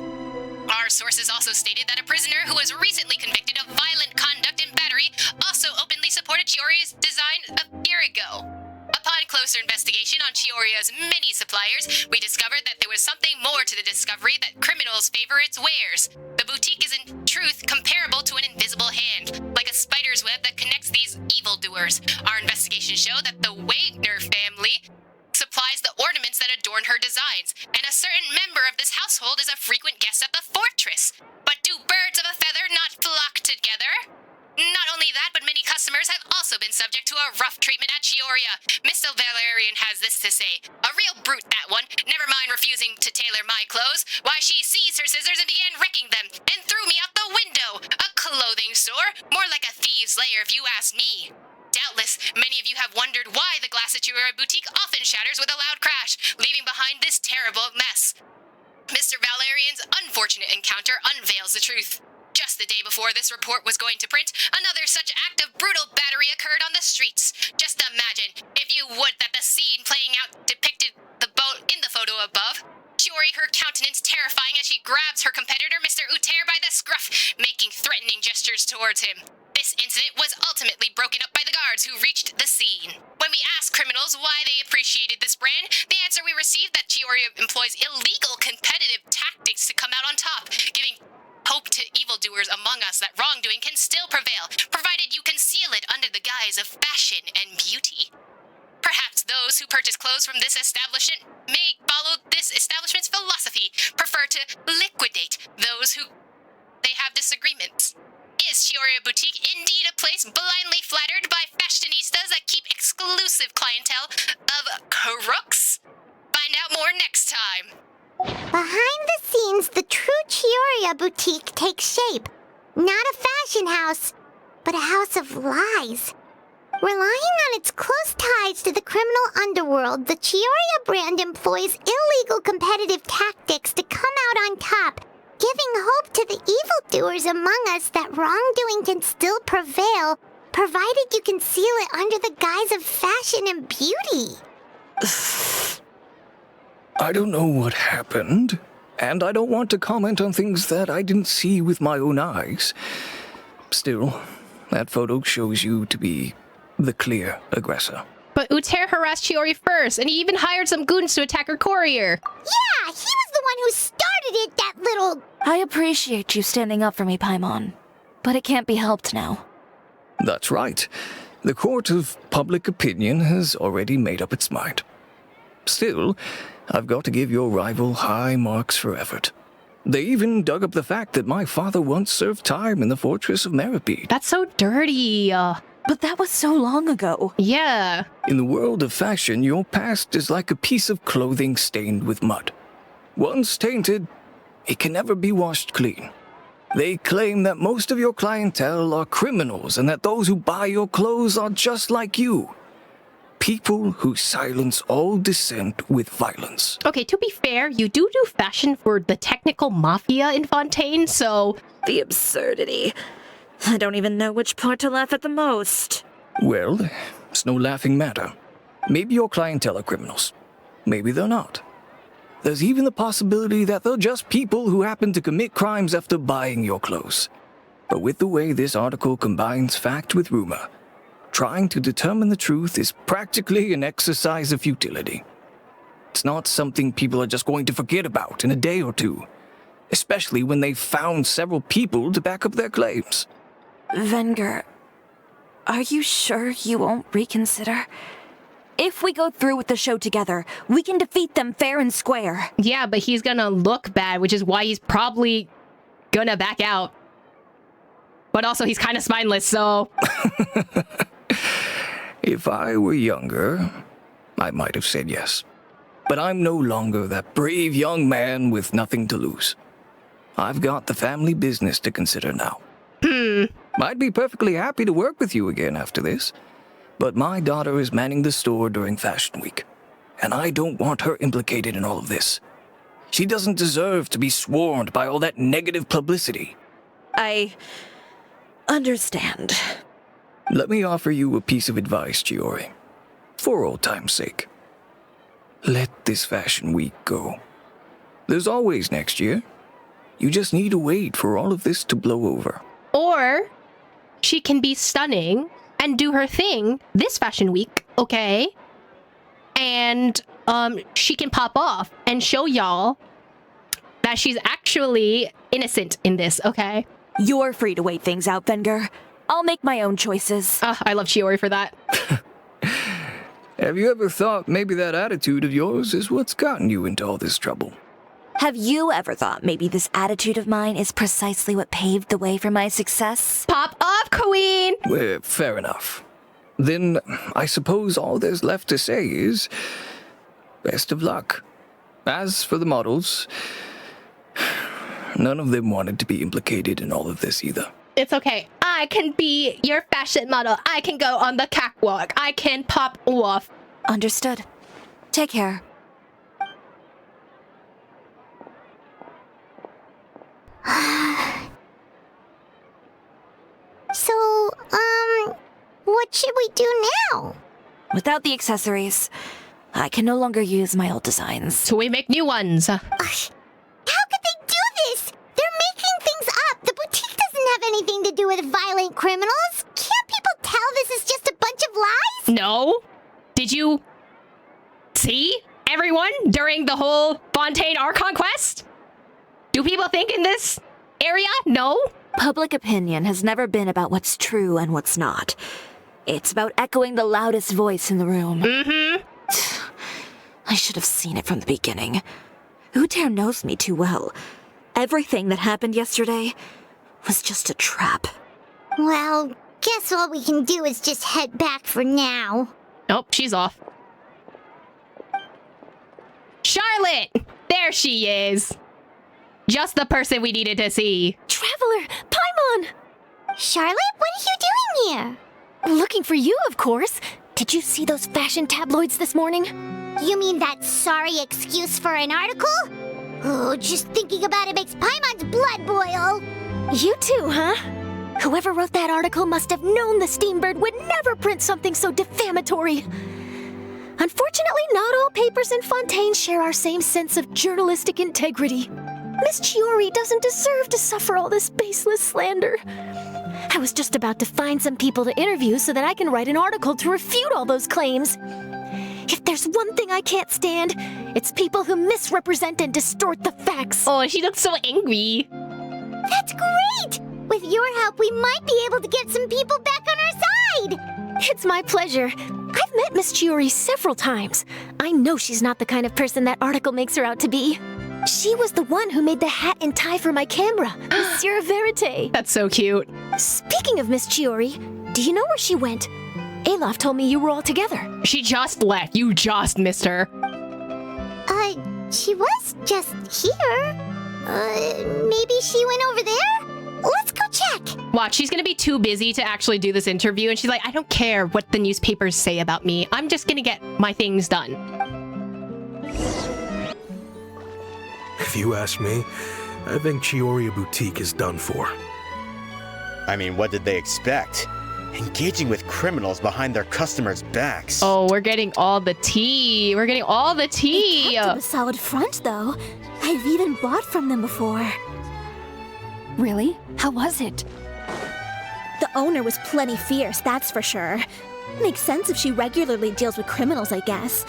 Our sources also stated that a prisoner who was recently convicted of violent conduct and battery also openly supported Chiori's design a year ago. Upon closing closer investigation on Chioria's many suppliers, we discovered that there was something more to the discovery that criminals favor its wares. The boutique is in truth comparable to an invisible hand, like a spider's web that connects these evildoers. Our investigation showed that the Wagner family supplies the ornaments that adorn her designs, and a certain member of this household is a frequent guest at the fortress. But do birds of a feather not flock together? Not only that, but many customers have also been subject to a rough treatment at Chioria. Mr. Valerian has this to say. A real brute, that one. Never mind refusing to tailor my clothes. Why, she seized her scissors and began wrecking them, and threw me out the window. A clothing store? More like a thieves' lair if you ask me. Doubtless, many of you have wondered why the glass at Chioria Boutique often shatters with a loud crash, leaving behind this terrible mess. Mr. Valerian's unfortunate encounter unveils the truth. Just the day before this report was going to print, another such act of brutal battery occurred on the streets. Just imagine, if you would, that the scene playing out depicted in the photo above. Chiori, her countenance terrifying as she grabs her competitor, Mr. Uter, by the scruff, making threatening gestures towards him. This incident was ultimately broken up by the guards who reached the scene. When we asked criminals why they appreciated this brand, the answer we received that Chiori employs illegal competitive tactics to come out on top, giving hope to evildoers among us that wrongdoing can still prevail, provided you conceal it under the guise of fashion and beauty. Perhaps those who purchase clothes from this establishment may follow this establishment's philosophy, prefer to liquidate those who they have disagreements. Is Chioria Boutique indeed a place blindly flattered by fashionistas that keep exclusive clientele of crooks? Find out more next time. Behind the scenes, the true Chioria Boutique takes shape. Not a fashion house, but a house of lies. Relying on its close ties to the criminal underworld, the Chioria brand employs illegal competitive tactics to come out on top, giving hope to the evildoers among us that wrongdoing can still prevail, provided you conceal it under the guise of fashion and beauty. I don't know what happened, and I don't want to comment on things that I didn't see with my own eyes. Still, that photo shows you to be the clear aggressor. But Uter harassed Chiori first, and he even hired some goons to attack her courier. Yeah, he was the one who started it, that little... I appreciate you standing up for me, Paimon, but it can't be helped now. That's right. The court of public opinion has already made up its mind. Still, I've got to give your rival high marks for effort. They even dug up the fact that my father once served time in the fortress of Meripede. That's so dirty. But that was so long ago. Yeah. In the world of fashion, your past is like a piece of clothing stained with mud. Once tainted, it can never be washed clean. They claim that most of your clientele are criminals and that those who buy your clothes are just like you. People who silence all dissent with violence. Okay, to be fair, you do fashion for the technical mafia in Fontaine, so... The absurdity. I don't even know which part to laugh at the most. Well, it's no laughing matter. Maybe your clientele are criminals. Maybe they're not. There's even the possibility that they're just people who happen to commit crimes after buying your clothes. But with the way this article combines fact with rumor, trying to determine the truth is practically an exercise of futility. It's not something people are just going to forget about in a day or two, especially when they've found several people to back up their claims. Venger, are you sure you won't reconsider? If we go through with the show together, we can defeat them fair and square. Yeah, but he's gonna look bad, which is why he's probably gonna back out. But also, he's kind of spineless, so... If I were younger, I might have said yes. But I'm no longer that brave young man with nothing to lose. I've got the family business to consider now. I'd be perfectly happy to work with you again after this, but my daughter is manning the store during Fashion Week, and I don't want her implicated in all of this. She doesn't deserve to be swarmed by all that negative publicity. I understand. Let me offer you a piece of advice, Chiori, for old time's sake. Let this Fashion Week go. There's always next year. You just need to wait for all of this to blow over. Or she can be stunning and do her thing this Fashion Week, okay? and she can pop off and show y'all that she's actually innocent in this, okay? You're free to wait things out, Venger. I'll make my own choices. I love Chiori for that. Have you ever thought maybe that attitude of yours is what's gotten you into all this trouble? Have you ever thought maybe this attitude of mine is precisely what paved the way for my success? Pop off, Queen! Well, fair enough. Then I suppose all there's left to say is best of luck. As for the models, none of them wanted to be implicated in all of this either. It's okay. I can be your fashion model. I can go on the catwalk. I can pop off. Understood. Take care. So, what should we do now? Without the accessories, I can no longer use my old designs. So we make new ones. How could they do this? They're making things up. The boutique doesn't have anything to do with violent criminals. Can't people tell this is just a bunch of lies? No. Did you see everyone during the whole Fontaine Archon quest? Do people think in this area? No. Public opinion has never been about what's true and what's not. It's about echoing the loudest voice in the room. Mm-hmm. I should have seen it from the beginning. Uter knows me too well. Everything that happened yesterday was just a trap. Well, guess what we can do is just head back for now. Nope, she's off. Charlotte! There she is. Just the person we needed to see. Traveler, Paimon! Charlotte, what are you doing here? Looking for you, of course. Did you see those fashion tabloids this morning? You mean that sorry excuse for an article? Oh, just thinking about it makes Paimon's blood boil. You too, huh? Whoever wrote that article must have known the Steambird would never print something so defamatory. Unfortunately, not all papers in Fontaine share our same sense of journalistic integrity. Miss Chiori doesn't deserve to suffer all this baseless slander. I was just about to find some people to interview so that I can write an article to refute all those claims. If there's one thing I can't stand, it's people who misrepresent and distort the facts. Oh, she looks so angry. That's great! With your help, we might be able to get some people back on our side! It's my pleasure. I've met Miss Chiori several times. I know she's not the kind of person that article makes her out to be. She was the one who made the hat and tie for my camera, Monsieur Verite. That's so cute. Speaking of Miss Chiori, do you know where she went? Alof told me you were all together. She just left. You just missed her. She was just here. Maybe she went over there? Let's go check. Watch, she's gonna be too busy to actually do this interview, and she's like, I don't care what the newspapers say about me. I'm just gonna get my things done. If you ask me, I think Chiori Boutique is done for. I mean, what did they expect? Engaging with criminals behind their customers' backs. Oh, we're getting all the tea. We're getting all the tea. They kept up a solid front, though. I've even bought from them before. Really? How was it? The owner was plenty fierce, that's for sure. Makes sense if she regularly deals with criminals, I guess.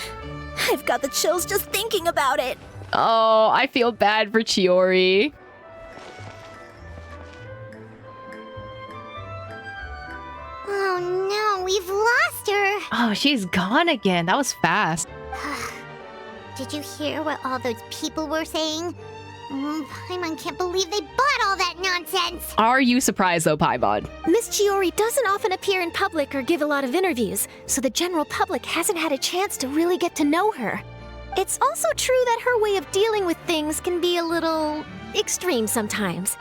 I've got the chills just thinking about it. Oh, I feel bad for Chiori. Oh no, we've lost her. Oh, she's gone again. That was fast. Did you hear what all those people were saying? Paimon can't believe they bought all that nonsense. Are you surprised though, Paimon? Miss Chiori doesn't often appear in public or give a lot of interviews, so the general public hasn't had a chance to really get to know her. It's also true that her way of dealing with things can be a little extreme sometimes.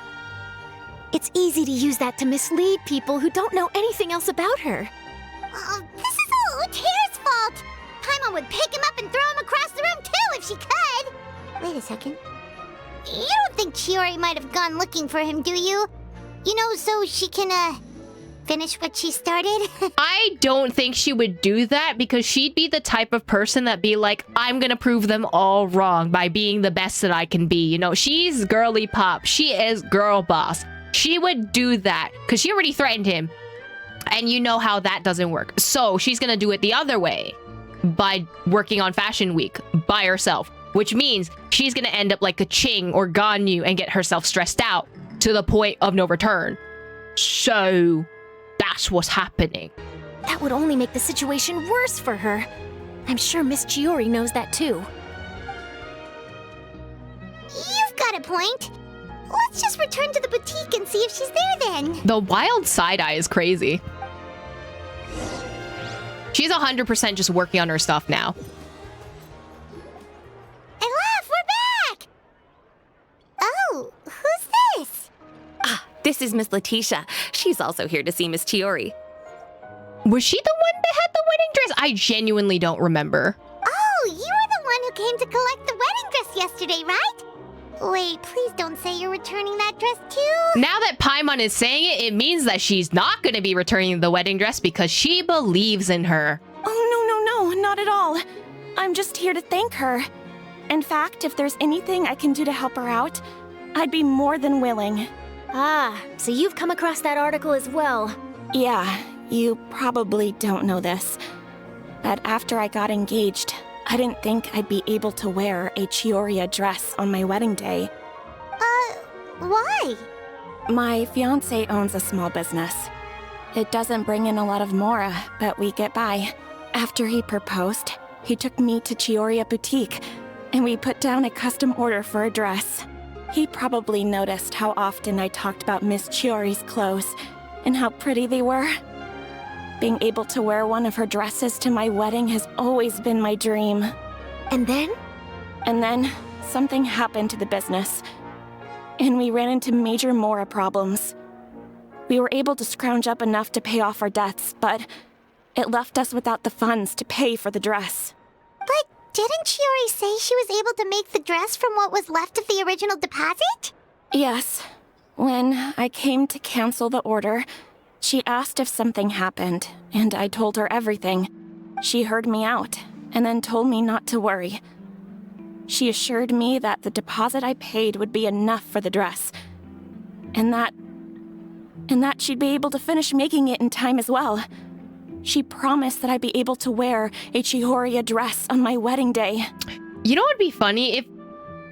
It's easy to use that to mislead people who don't know anything else about her. This is all Uter's fault. Paimon would pick him up and throw him across the room too if she could. Wait a second. You don't think Chiori might have gone looking for him, do you? You know, so she can, finish what she started? I don't think she would do that because she'd be the type of person that'd be like, I'm gonna prove them all wrong by being the best that I can be. You know, she's girly pop. She is girl boss. She would do that because she already threatened him. And you know how that doesn't work. So she's gonna do it the other way. by working on Fashion Week by herself, which means she's gonna end up like a Ching or Ganyu and get herself stressed out to the point of no return. So that's what's happening. That would only make the situation worse for her. I'm sure Miss Chiori knows that too. You've got a point. Let's just return to the boutique and see if she's there then. The wild side eye is crazy. She's 100% just working on her stuff now. Elaf, we're back! Oh, who's this? This is Miss Letitia. She's also here to see Miss Chiori. Was she the one that had the wedding dress? I genuinely don't remember. Oh, you were the one who came to collect the wedding dress yesterday, right? Wait, please don't say you're returning that dress too. Now that Paimon is saying it, it means that she's not going to be returning the wedding dress because she believes in her. Oh, no, not at all. I'm just here to thank her. In fact, if there's anything I can do to help her out, I'd be more than willing. Ah, so you've come across that article as well. Yeah, you probably don't know this, but after I got engaged, I didn't think I'd be able to wear a Chiori dress on my wedding day. Why? My fiancé owns a small business. It doesn't bring in a lot of mora, but we get by. After he proposed, he took me to Chiori boutique, and we put down a custom order for a dress. He probably noticed how often I talked about Miss Chiori's clothes and how pretty they were. Being able to wear one of her dresses to my wedding has always been my dream. And then? And then, something happened to the business, and we ran into major mora problems. We were able to scrounge up enough to pay off our debts, but it left us without the funds to pay for the dress. But didn't Chiori say she was able to make the dress from what was left of the original deposit? Yes. When I came to cancel the order, she asked if something happened, and I told her everything. She heard me out, and then told me not to worry. She assured me that the deposit I paid would be enough for the dress, and that she'd be able to finish making it in time as well. She promised that I'd be able to wear a Chiori dress on my wedding day. You know what would be funny? If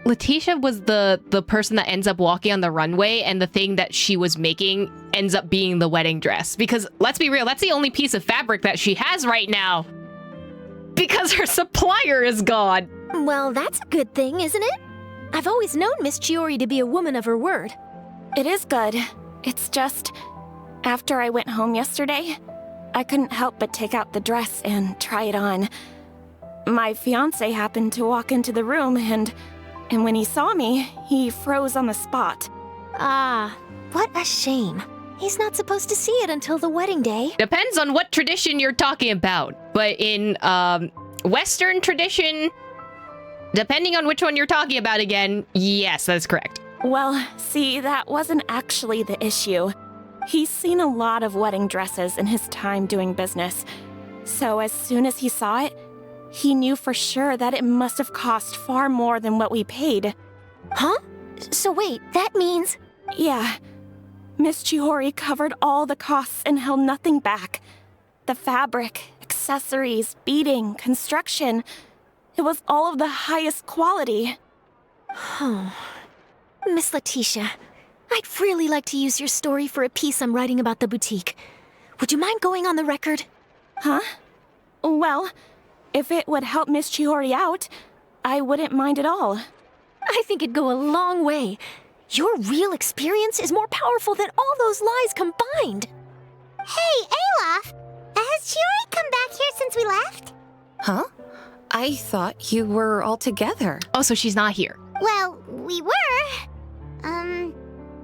Letitia was the person that ends up walking on the runway and the thing that she was making ends up being the wedding dress. Because let's be real, that's the only piece of fabric that she has right now. Because her supplier is gone. Well, that's a good thing, isn't it? I've always known Miss Chiori to be a woman of her word. It is good. It's just, after I went home yesterday, I couldn't help but take out the dress and try it on. My fiancé happened to walk into the room and when he saw me, he froze on the spot. Ah, what a shame. He's not supposed to see it until the wedding day. Depends on what tradition you're talking about. But in Western tradition, depending on which one you're talking about again, yes, that's correct. Well, see, that wasn't actually the issue. He's seen a lot of wedding dresses in his time doing business. So as soon as he saw it, he knew for sure that it must have cost far more than what we paid. Huh? So wait, that means... Yeah. Miss Chiori covered all the costs and held nothing back. The fabric, accessories, beading, construction. It was all of the highest quality. Oh. Miss Letitia, I'd really like to use your story for a piece I'm writing about the boutique. Would you mind going on the record? Huh? Well, if it would help Miss Chiori out, I wouldn't mind at all. I think it'd go a long way. Your real experience is more powerful than all those lies combined. Hey, Olaf! Has Chiori come back here since we left? Huh? I thought you were all together. Oh, so she's not here. Well, we were.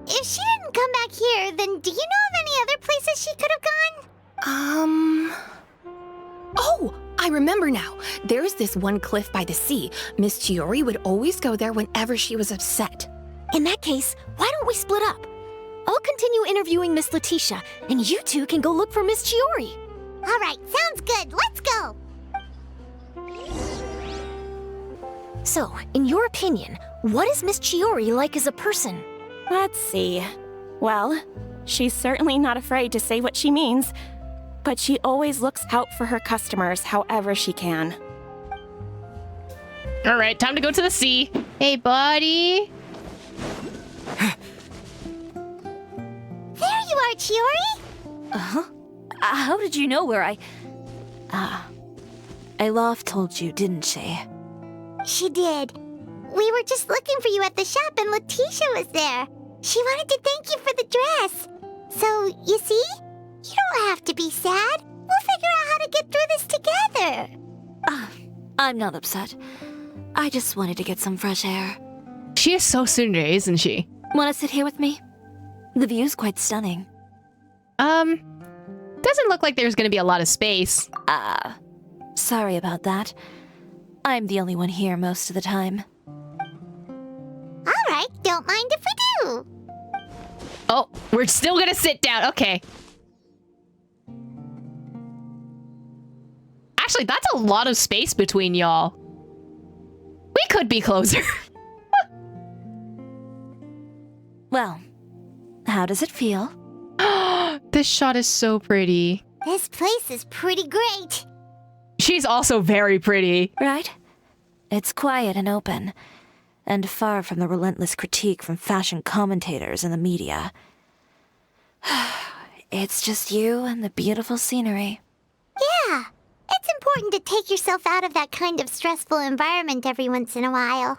If she didn't come back here, then do you know of any other places she could have gone? Oh, I remember now. There's this one cliff by the sea. Miss Chiori would always go there whenever she was upset. In that case, why don't we split up? I'll continue interviewing Miss Letitia, and you two can go look for Miss Chiori. All right, sounds good. Let's go. So, in your opinion, what is Miss Chiori like as a person? Let's see. Well, she's certainly not afraid to say what she means. but she always looks out for her customers however she can. All right, time to go to the sea. Hey, buddy. There you are, Chiori! Uh-huh. How did you know where I... Alof told you, didn't she? She did. We were just looking for you at the shop and Letitia was there. She wanted to thank you for the dress. So, you see? You don't have to be sad. We'll figure out how to get through this together. I'm not upset. I just wanted to get some fresh air. She is so tsundere, isn't she? Want to sit here with me? The view's quite stunning. Doesn't look like there's gonna be a lot of space. Sorry about that. I'm the only one here most of the time. Alright, don't mind if we do. Oh, we're still gonna sit down. Okay. Actually, that's a lot of space between y'all. We could be closer. Well, how does it feel? This shot is so pretty. This place is pretty great. She's also very pretty. Right? It's quiet and open, and far from the relentless critique from fashion commentators and the media. It's just you and the beautiful scenery. Yeah, it's important to take yourself out of that kind of stressful environment every once in a while.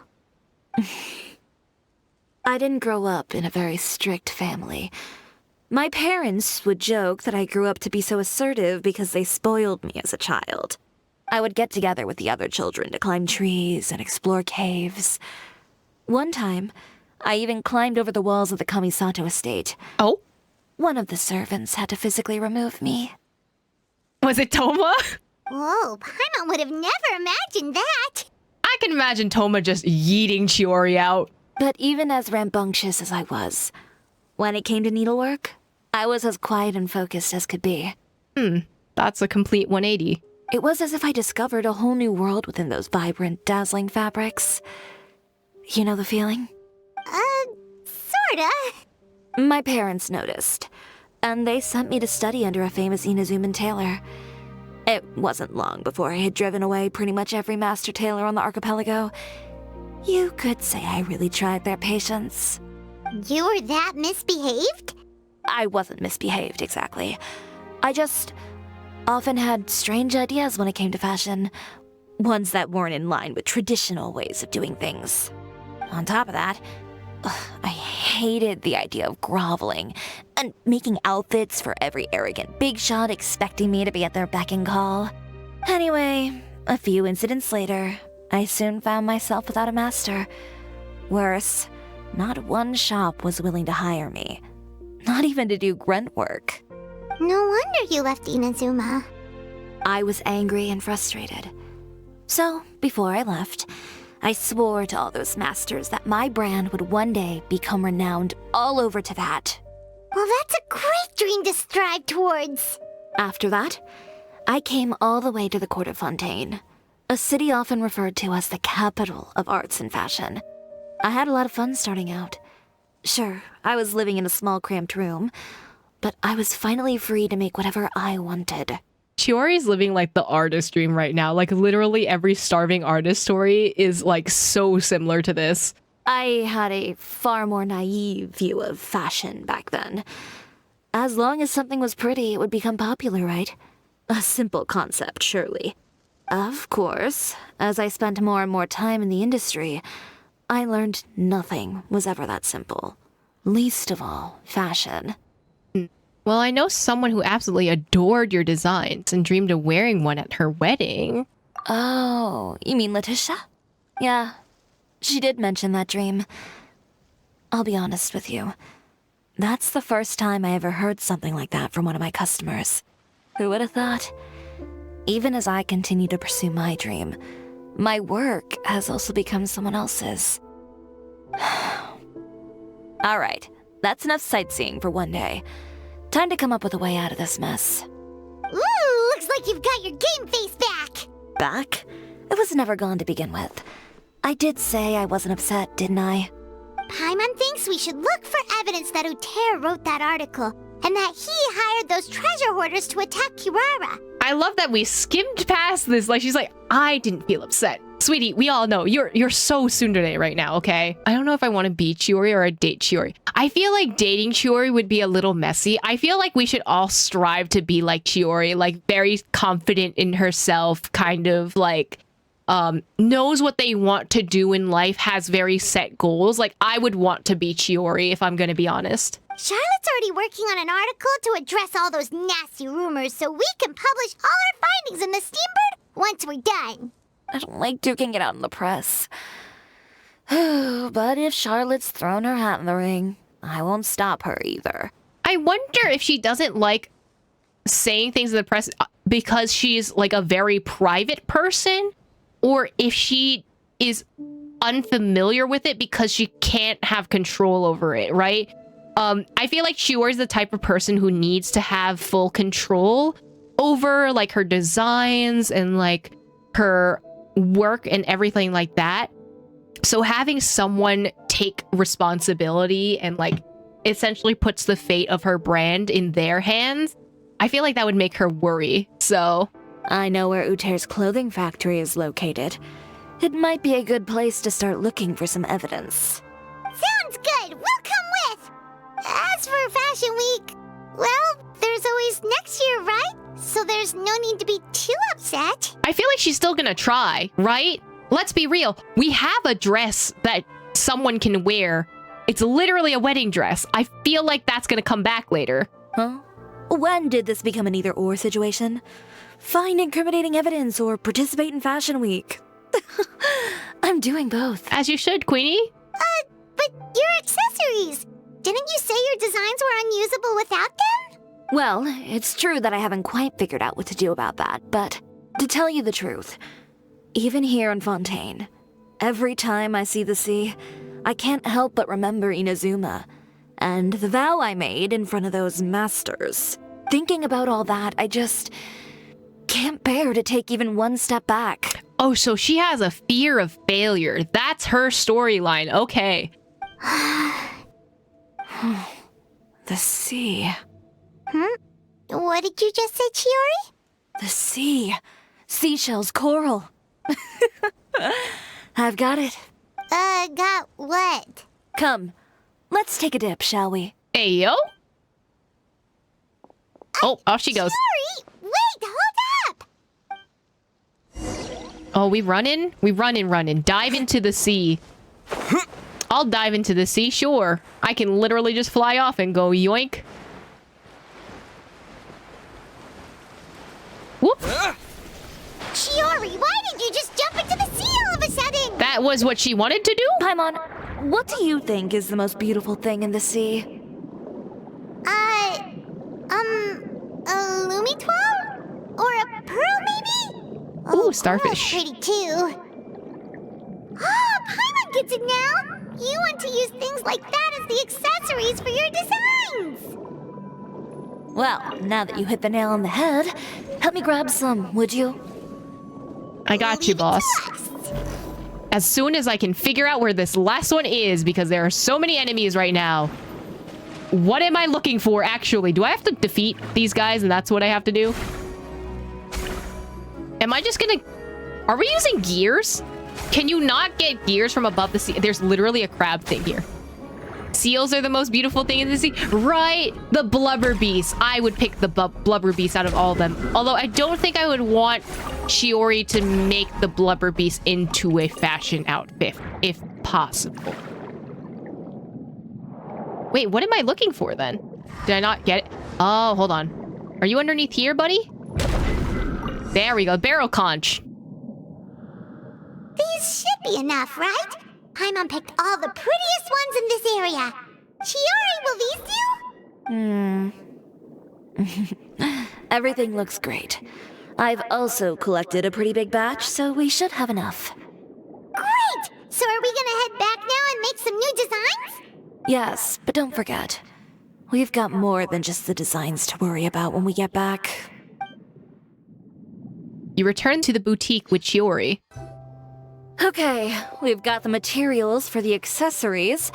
I didn't grow up in a very strict family. My parents would joke that I grew up to be so assertive because they spoiled me as a child. I would get together with the other children to climb trees and explore caves. One time, I even climbed over the walls of the Kamisato estate. Oh? One of the servants had to physically remove me. Was it Toma? Whoa, Paimon would have never imagined that. I can imagine Toma just yeeting Chiori out. But even as rambunctious as I was, when it came to needlework, I was as quiet and focused as could be. That's a complete 180. It was as if I discovered a whole new world within those vibrant, dazzling fabrics. You know the feeling? Sorta. My parents noticed, and they sent me to study under a famous Inazuman tailor. It wasn't long before I had driven away pretty much every master tailor on the archipelago. You could say I really tried their patience. You were that misbehaved? I wasn't misbehaved, exactly. I just often had strange ideas when it came to fashion. Ones that weren't in line with traditional ways of doing things. On top of that, I hated the idea of groveling and making outfits for every arrogant big shot expecting me to be at their beck and call. Anyway, a few incidents later, I soon found myself without a master. Worse, not one shop was willing to hire me. Not even to do grunt work. No wonder you left Inazuma. I was angry and frustrated. So, before I left, I swore to all those masters that my brand would one day become renowned all over Teyvat. Well, that's a great dream to strive towards. After that, I came all the way to the court of Fontaine, a city often referred to as the capital of arts and fashion. I had a lot of fun starting out. Sure, I was living in a small cramped room, but I was finally free to make whatever I wanted. Chiori's living like the artist dream right now. Like literally every starving artist story is like so similar to this. I had a far more naive view of fashion back then. As long as something was pretty, it would become popular, right? A simple concept, surely. Of course, as I spent more and more time in the industry, I learned nothing was ever that simple. Least of all, fashion. Well, I know someone who absolutely adored your designs and dreamed of wearing one at her wedding. Oh, you mean Letitia? Yeah, she did mention that dream. I'll be honest with you. That's the first time I ever heard something like that from one of my customers. Who would have thought? Even as I continue to pursue my dream, my work has also become someone else's. All right, that's enough sightseeing for one day. Time to come up with a way out of this mess. Ooh, looks like you've got your game face back. Back? It was never gone to begin with. I did say I wasn't upset, didn't I? Paimon thinks we should look for evidence that Uter wrote that article. and that he hired those treasure hoarders to attack Kirara. I love that we skimmed past this. Like, she's like, I didn't feel upset. Sweetie, we all know you're so tsundere right now, okay? I don't know if I want to be Chiori or date Chiori. I feel like dating Chiori would be a little messy. I feel like we should all strive to be like Chiori, like very confident in herself, kind of like knows what they want to do in life, has very set goals. Like, I would want to be Chiori if I'm gonna be honest. Charlotte's already working on an article to address all those nasty rumors so we can publish all our findings in the Steambird once we're done. I don't like duking it out in the press. But if Charlotte's thrown her hat in the ring, I won't stop her either. I wonder if she doesn't like saying things in the press because she's like a very private person, or if she is unfamiliar with it because she can't have control over it, right? I feel like Chiori's the type of person who needs to have full control over like her designs and like her work and everything like that. So having someone take responsibility and like essentially puts the fate of her brand in their hands, I feel like that would make her worry. So I know where Uter's clothing factory is located. It might be a good place to start looking for some evidence. Sounds good. We'll come with. As for Fashion Week, well, there's always next year, right? So there's no need to be too upset. I feel like she's still gonna try, right? Let's be real. We have a dress that someone can wear. It's literally a wedding dress. I feel like that's gonna come back later. Huh? When did this become an either-or situation? Find incriminating evidence or participate in Fashion Week. I'm doing both. As you should, Queenie. But your accessories! Didn't you say your designs were unusable without them? Well, it's true that I haven't quite figured out what to do about that, but to tell you the truth, even here in Fontaine, every time I see the sea, I can't help but remember Inazuma, and the vow I made in front of those masters. Thinking about all that, I just can't bear to take even one step back. Oh, so she has a fear of failure. That's her storyline. Okay. The sea. What did you just say, Chiori? The sea. Seashells, coral. I've got it. Got what? Come, let's take a dip, shall we? Hey, yo. Oh, off she goes. Chiori, wait, hold up! Oh, we running? We running. Dive into the sea. I'll dive into the sea, sure. I can literally just fly off and go yoink. Whoop. Chiori, why did you just jump into the sea all of a sudden? That was what she wanted to do? Paimon, what do you think is the most beautiful thing in the sea? A Lumitwal? Or a pearl, maybe? Ooh, starfish. Pretty too. Oh, Paimon gets it now! You want to use things like that as the accessories for your designs! Well, now that you hit the nail on the head, help me grab some, would you? I got you, boss. As soon as I can figure out where this last one is, because there are so many enemies right now. What am I looking for, actually? Do I have to defeat these guys and that's what I have to do? Am I just gonna... Are we using gears? Can you not get gears from above the sea? There's literally a crab thing here. Seals are the most beautiful thing in the sea. Right! The blubber beast. I would pick the blubber beast out of all of them. Although I don't think I would want Chiori to make the blubber beast into a fashion outfit, if possible. Wait, what am I looking for then? Did I not get it? Oh, hold on. Are you underneath here, buddy? There we go. Barrel conch. These should be enough, right? Paimon picked all the prettiest ones in this area. Chiori, will these do? Everything looks great. I've also collected a pretty big batch, so we should have enough. Great! So are we gonna head back now and make some new designs? Yes, but don't forget, we've got more than just the designs to worry about when we get back. You return to the boutique with Chiori. Okay, we've got the materials for the accessories.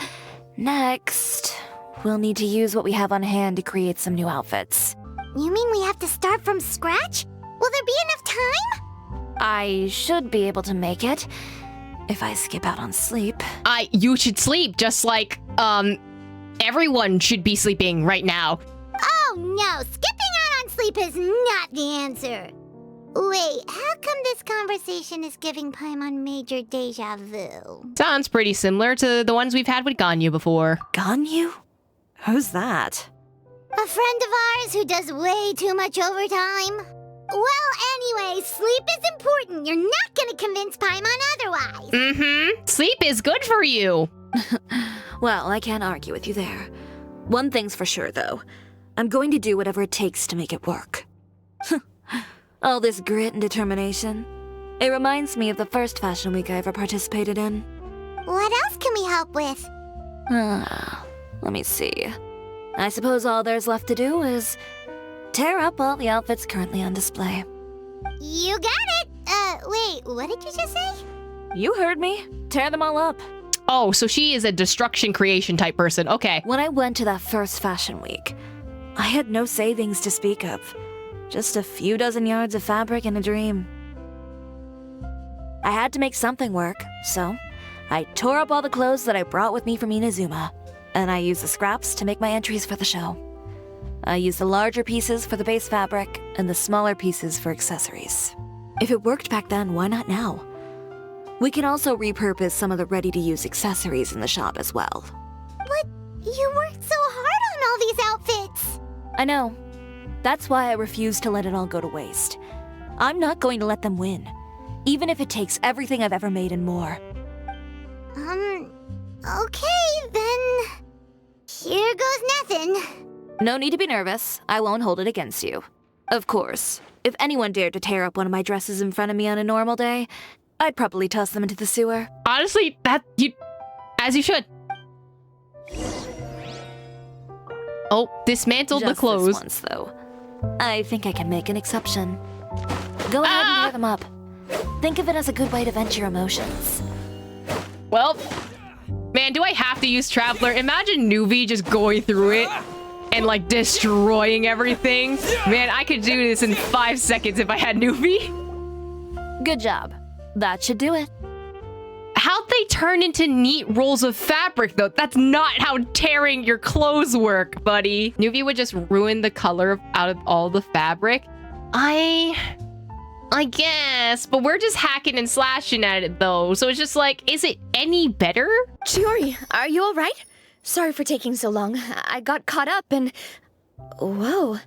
Next, we'll need to use what we have on hand to create some new outfits. You mean we have to start from scratch? Will there be enough time? I should be able to make it if I skip out on sleep. You should sleep, just like, everyone should be sleeping right now. Oh no, skipping out on sleep is not the answer. Wait, how come this conversation is giving Paimon major deja vu? Sounds pretty similar to the ones we've had with Ganyu before. Ganyu? Who's that? A friend of ours who does way too much overtime. Well, anyway, sleep is important. You're not gonna convince Paimon otherwise. Mm-hmm. Sleep is good for you. Well, I can't argue with you there. One thing's for sure, though. I'm going to do whatever it takes to make it work. All this grit and determination. It reminds me of the first fashion week I ever participated in. What else can we help with? Let me see. I suppose all there's left to do is tear up all the outfits currently on display. You got it! Wait, what did you just say? You heard me. Tear them all up. Oh, so she is a destruction creation type person. Okay. When I went to that first fashion week, I had no savings to speak of. Just a few dozen yards of fabric and a dream. I had to make something work, so I tore up all the clothes that I brought with me from Inazuma, and I used the scraps to make my entries for the show. I used the larger pieces for the base fabric and the smaller pieces for accessories. If it worked back then, why not now? We can also repurpose some of the ready-to-use accessories in the shop as well. But you worked so hard on all these outfits! I know. That's why I refuse to let it all go to waste. I'm not going to let them win, even if it takes everything I've ever made and more. Okay, then... Here goes nothing. No need to be nervous. I won't hold it against you. Of course, if anyone dared to tear up one of my dresses in front of me on a normal day, I'd probably toss them into the sewer. Honestly, as you should. Oh, dismantled Just the clothes. This once, though. I think I can make an exception. Go ahead and tear them up. Think of it as a good way to vent your emotions. Well, man, do I have to use Traveler? Imagine Nuvi just going through it and like destroying everything. Man, I could do this in 5 seconds if I had Nuvi. Good job. That should do it. How'd they turn into neat rolls of fabric, though? That's not how tearing your clothes work, buddy. Nuvi would just ruin the color out of all the fabric. I guess, but we're just hacking and slashing at it, though. So it's just like, is it any better? Chiori, are you all right? Sorry for taking so long. I got caught up and... Whoa.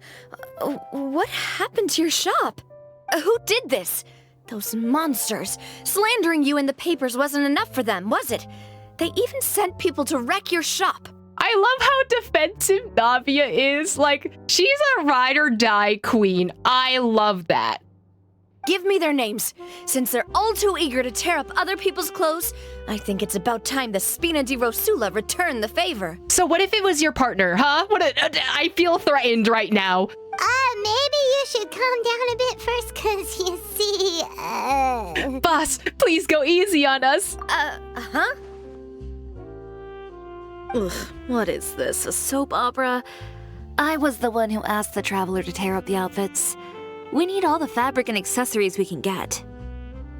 What happened to your shop? Who did this? Those monsters. Slandering you in the papers wasn't enough for them, was it? They even sent people to wreck your shop. I love how defensive Navia is. Like, she's a ride or die queen. I love that. Give me their names. Since they're all too eager to tear up other people's clothes, I think it's about time the Spina di Rosula return the favor. So what if it was your partner, huh? I feel threatened right now. Maybe you should calm down a bit first, cause you see, Boss, please go easy on us. Huh? Ugh, what is this, a soap opera? I was the one who asked the Traveler to tear up the outfits. We need all the fabric and accessories we can get.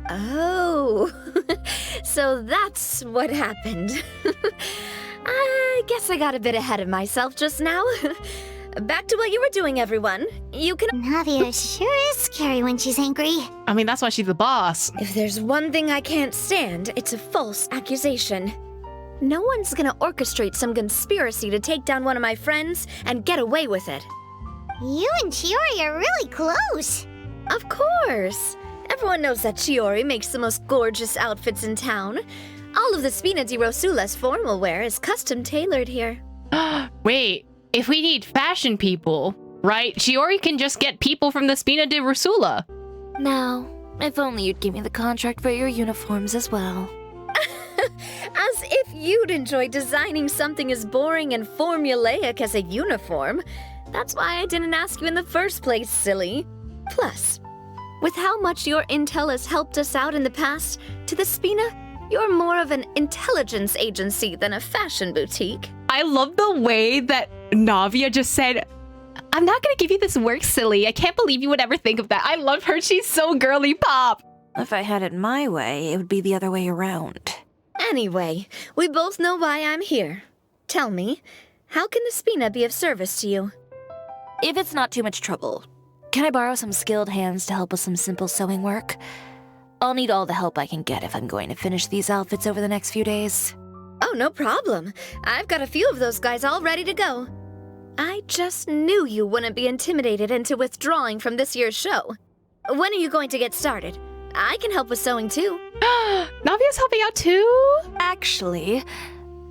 Oh, so that's what happened. I guess I got a bit ahead of myself just now. Back to what you were doing, everyone. You can... Navia sure is scary when she's angry. I mean, that's why she's the boss. If there's one thing I can't stand, it's a false accusation. No one's gonna orchestrate some conspiracy to take down one of my friends and get away with it. You and Chiori are really close. Of course. Everyone knows that Chiori makes the most gorgeous outfits in town. All of the Spina di Rosula's formal wear is custom tailored here. Wait, if we need fashion people, right? Chiori can just get people from the Spina di Rosula. Now, if only you'd give me the contract for your uniforms as well. As if you'd enjoy designing something as boring and formulaic as a uniform. That's why I didn't ask you in the first place, silly. Plus, with how much your intel has helped us out in the past, to the Spina, you're more of an intelligence agency than a fashion boutique. I love the way that Navia just said, I'm not gonna give you this work, silly. I can't believe you would ever think of that. I love her. She's so girly pop. If I had it my way, it would be the other way around. Anyway, we both know why I'm here. Tell me, how can Espina be of service to you? If it's not too much trouble, can I borrow some skilled hands to help with some simple sewing work? I'll need all the help I can get if I'm going to finish these outfits over the next few days. Oh, no problem. I've got a few of those guys all ready to go. I just knew you wouldn't be intimidated into withdrawing from this year's show. When are you going to get started? I can help with sewing too. Navia's helping out too? Actually,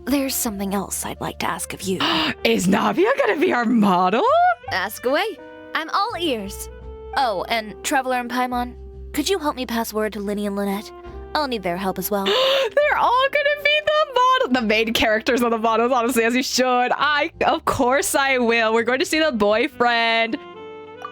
there's something else I'd like to ask of you. Is Navia gonna be our model? Ask away. I'm all ears. Oh, and Traveler and Paimon, could you help me pass word to Linny and Lynette? I'll need their help as well. They're all gonna be the main characters of the models, honestly, as you should. Of course I will. We're going to see the boyfriend.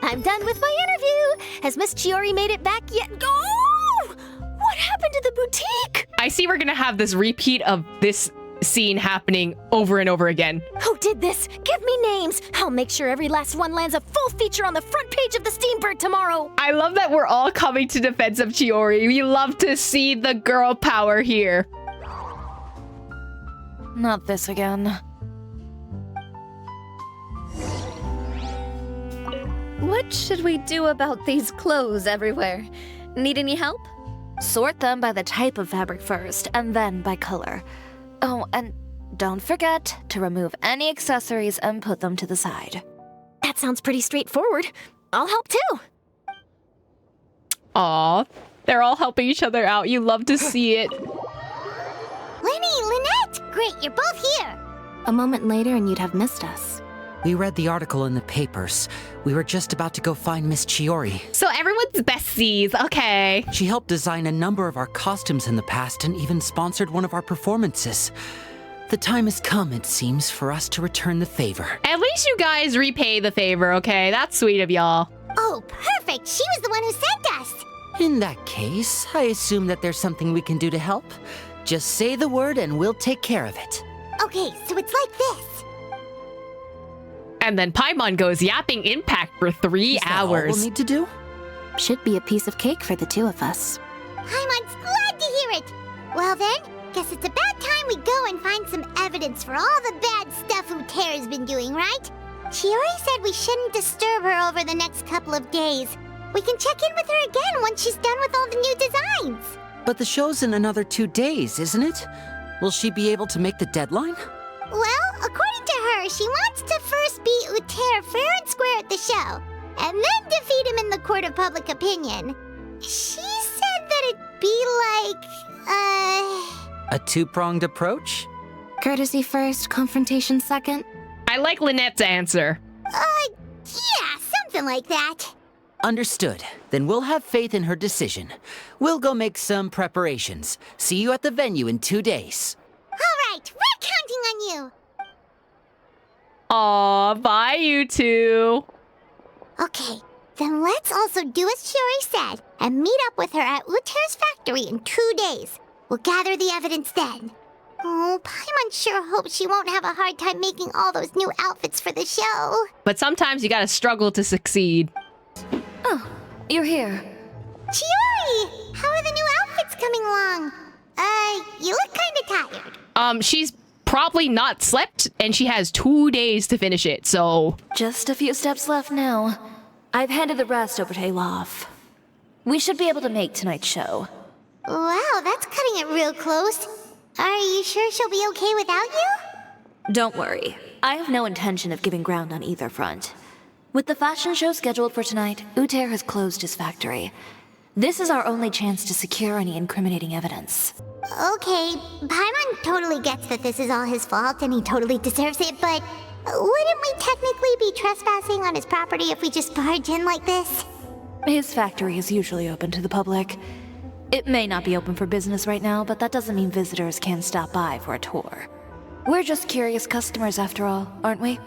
I'm done with my interview. Has Miss Chiori made it back yet? Oh! What happened to the boutique? I see we're gonna have this repeat of this scene happening over and over again. Who did this? Give me names. I'll make sure every last one lands a full feature on the front page of the Steambird tomorrow. I love that we're all coming to defense of Chiori. We love to see the girl power here. Not this again. What should we do about these clothes everywhere? Need any help? Sort them by the type of fabric first, and then by color. Oh, and don't forget to remove any accessories and put them to the side. That sounds pretty straightforward. I'll help too. Aw, they're all helping each other out. You love to see it. Linny, Lynette! Great, you're both here. A moment later and you'd have missed us. We read the article in the papers. We were just about to go find Miss Chiori. So everyone's besties, okay. She helped design a number of our costumes in the past and even sponsored one of our performances. The time has come, it seems, for us to return the favor. At least you guys repay the favor, okay? That's sweet of y'all. Oh, perfect! She was the one who sent us! In that case, I assume that there's something we can do to help. Just say the word and we'll take care of it. Okay, so it's like this. And then Paimon goes yapping impact for 3 hours. All we'll need to do? Should be a piece of cake for the two of us. Paimon's glad to hear it. Well then, guess it's about time we go and find some evidence for all the bad stuff Utera's been doing, right? Chiori said we shouldn't disturb her over the next couple of days. We can check in with her again once she's done with all the new designs. But the show's in another 2 days, isn't it? Will she be able to make the deadline? Well, according to her, she wants to first beat Utera fair and square at the show, and then defeat him in the court of public opinion. She said that it'd be like, A two-pronged approach? Courtesy first, confrontation second. I like Lynette's answer. Yeah, something like that. Understood. Then we'll have faith in her decision. We'll go make some preparations. See you at the venue in 2 days. All right, we're counting on you. Aw, bye you two. Okay, then let's also do as Chiori said and meet up with her at Utera's factory in 2 days. We'll gather the evidence then. Oh, Paimon sure hopes she won't have a hard time making all those new outfits for the show. But sometimes you gotta struggle to succeed. Oh, you're here. Chiori! How are the new outfits coming along? You look kinda tired. She's probably not slept, and she has 2 days to finish it, so... Just a few steps left now. I've handed the rest over to Alof. We should be able to make tonight's show. Wow, that's cutting it real close. Are you sure she'll be okay without you? Don't worry. I have no intention of giving ground on either front. With the fashion show scheduled for tonight, Uther has closed his factory. This is our only chance to secure any incriminating evidence. Okay, Paimon totally gets that this is all his fault and he totally deserves it, but wouldn't we technically be trespassing on his property if we just barge in like this? His factory is usually open to the public. It may not be open for business right now, but that doesn't mean visitors can't stop by for a tour. We're just curious customers after all, aren't we?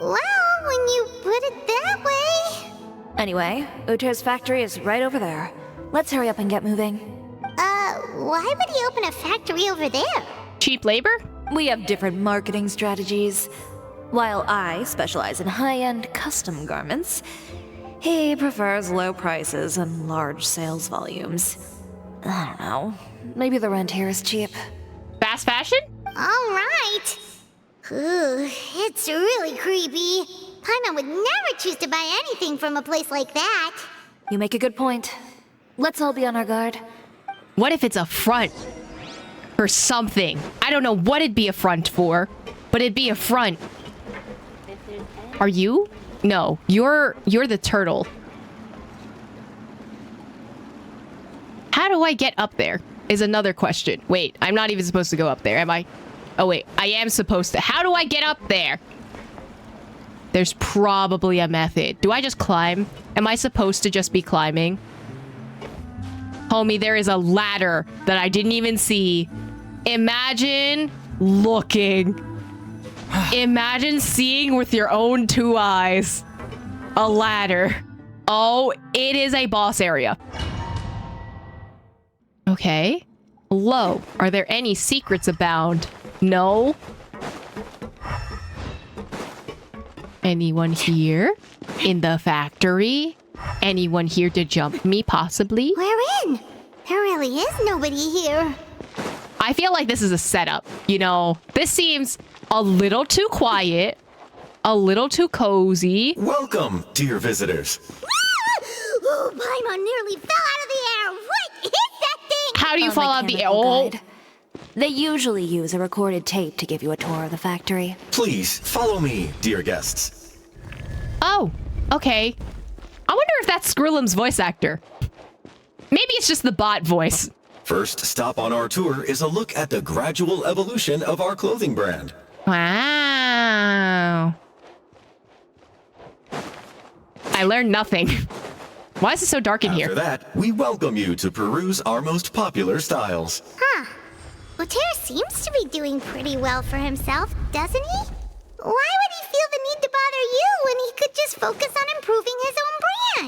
Well, when you put it that way... Anyway, Uther's factory is right over there. Let's hurry up and get moving. Why would he open a factory over there? Cheap labor? We have different marketing strategies. While I specialize in high-end custom garments, he prefers low prices and large sales volumes. I don't know. Maybe the rent here is cheap. Fast fashion? All right. Ooh, it's really creepy. Paimon would never choose to buy anything from a place like that. You make a good point. Let's all be on our guard. What if it's a front for something? I don't know what it'd be a front for, but it'd be a front. Are you? No, you're the turtle. How do I get up there? Is another question. Wait, I'm not even supposed to go up there, am I? Oh wait, I am supposed to. How do I get up there? There's probably a method. Do I just climb? Am I supposed to just be climbing? Homie, there is a ladder that I didn't even see. Imagine looking. Imagine seeing with your own 2 eyes. A ladder. Oh, it is a boss area. Okay. Low. Are there any secrets abound? No. Anyone here? In the factory? Anyone here to jump me, possibly? We're in. There really is nobody here. I feel like this is a setup, you know? This seems a little too quiet, a little too cozy. Welcome, dear visitors. Oh, Paimon nearly fell out of the air. What is that thing? How do you fall out of the air? Oh. They usually use a recorded tape to give you a tour of the factory. Please, follow me, dear guests. Oh, okay. I wonder if that's Skrillum's voice actor. Maybe it's just the bot voice. First stop on our tour is a look at the gradual evolution of our clothing brand. Wow. I learned nothing. Why is it so dark in here? After that, we welcome you to peruse our most popular styles. Huh. Uter seems to be doing pretty well for himself, doesn't he? Why would he feel the need to bother you when he could just focus on improving his own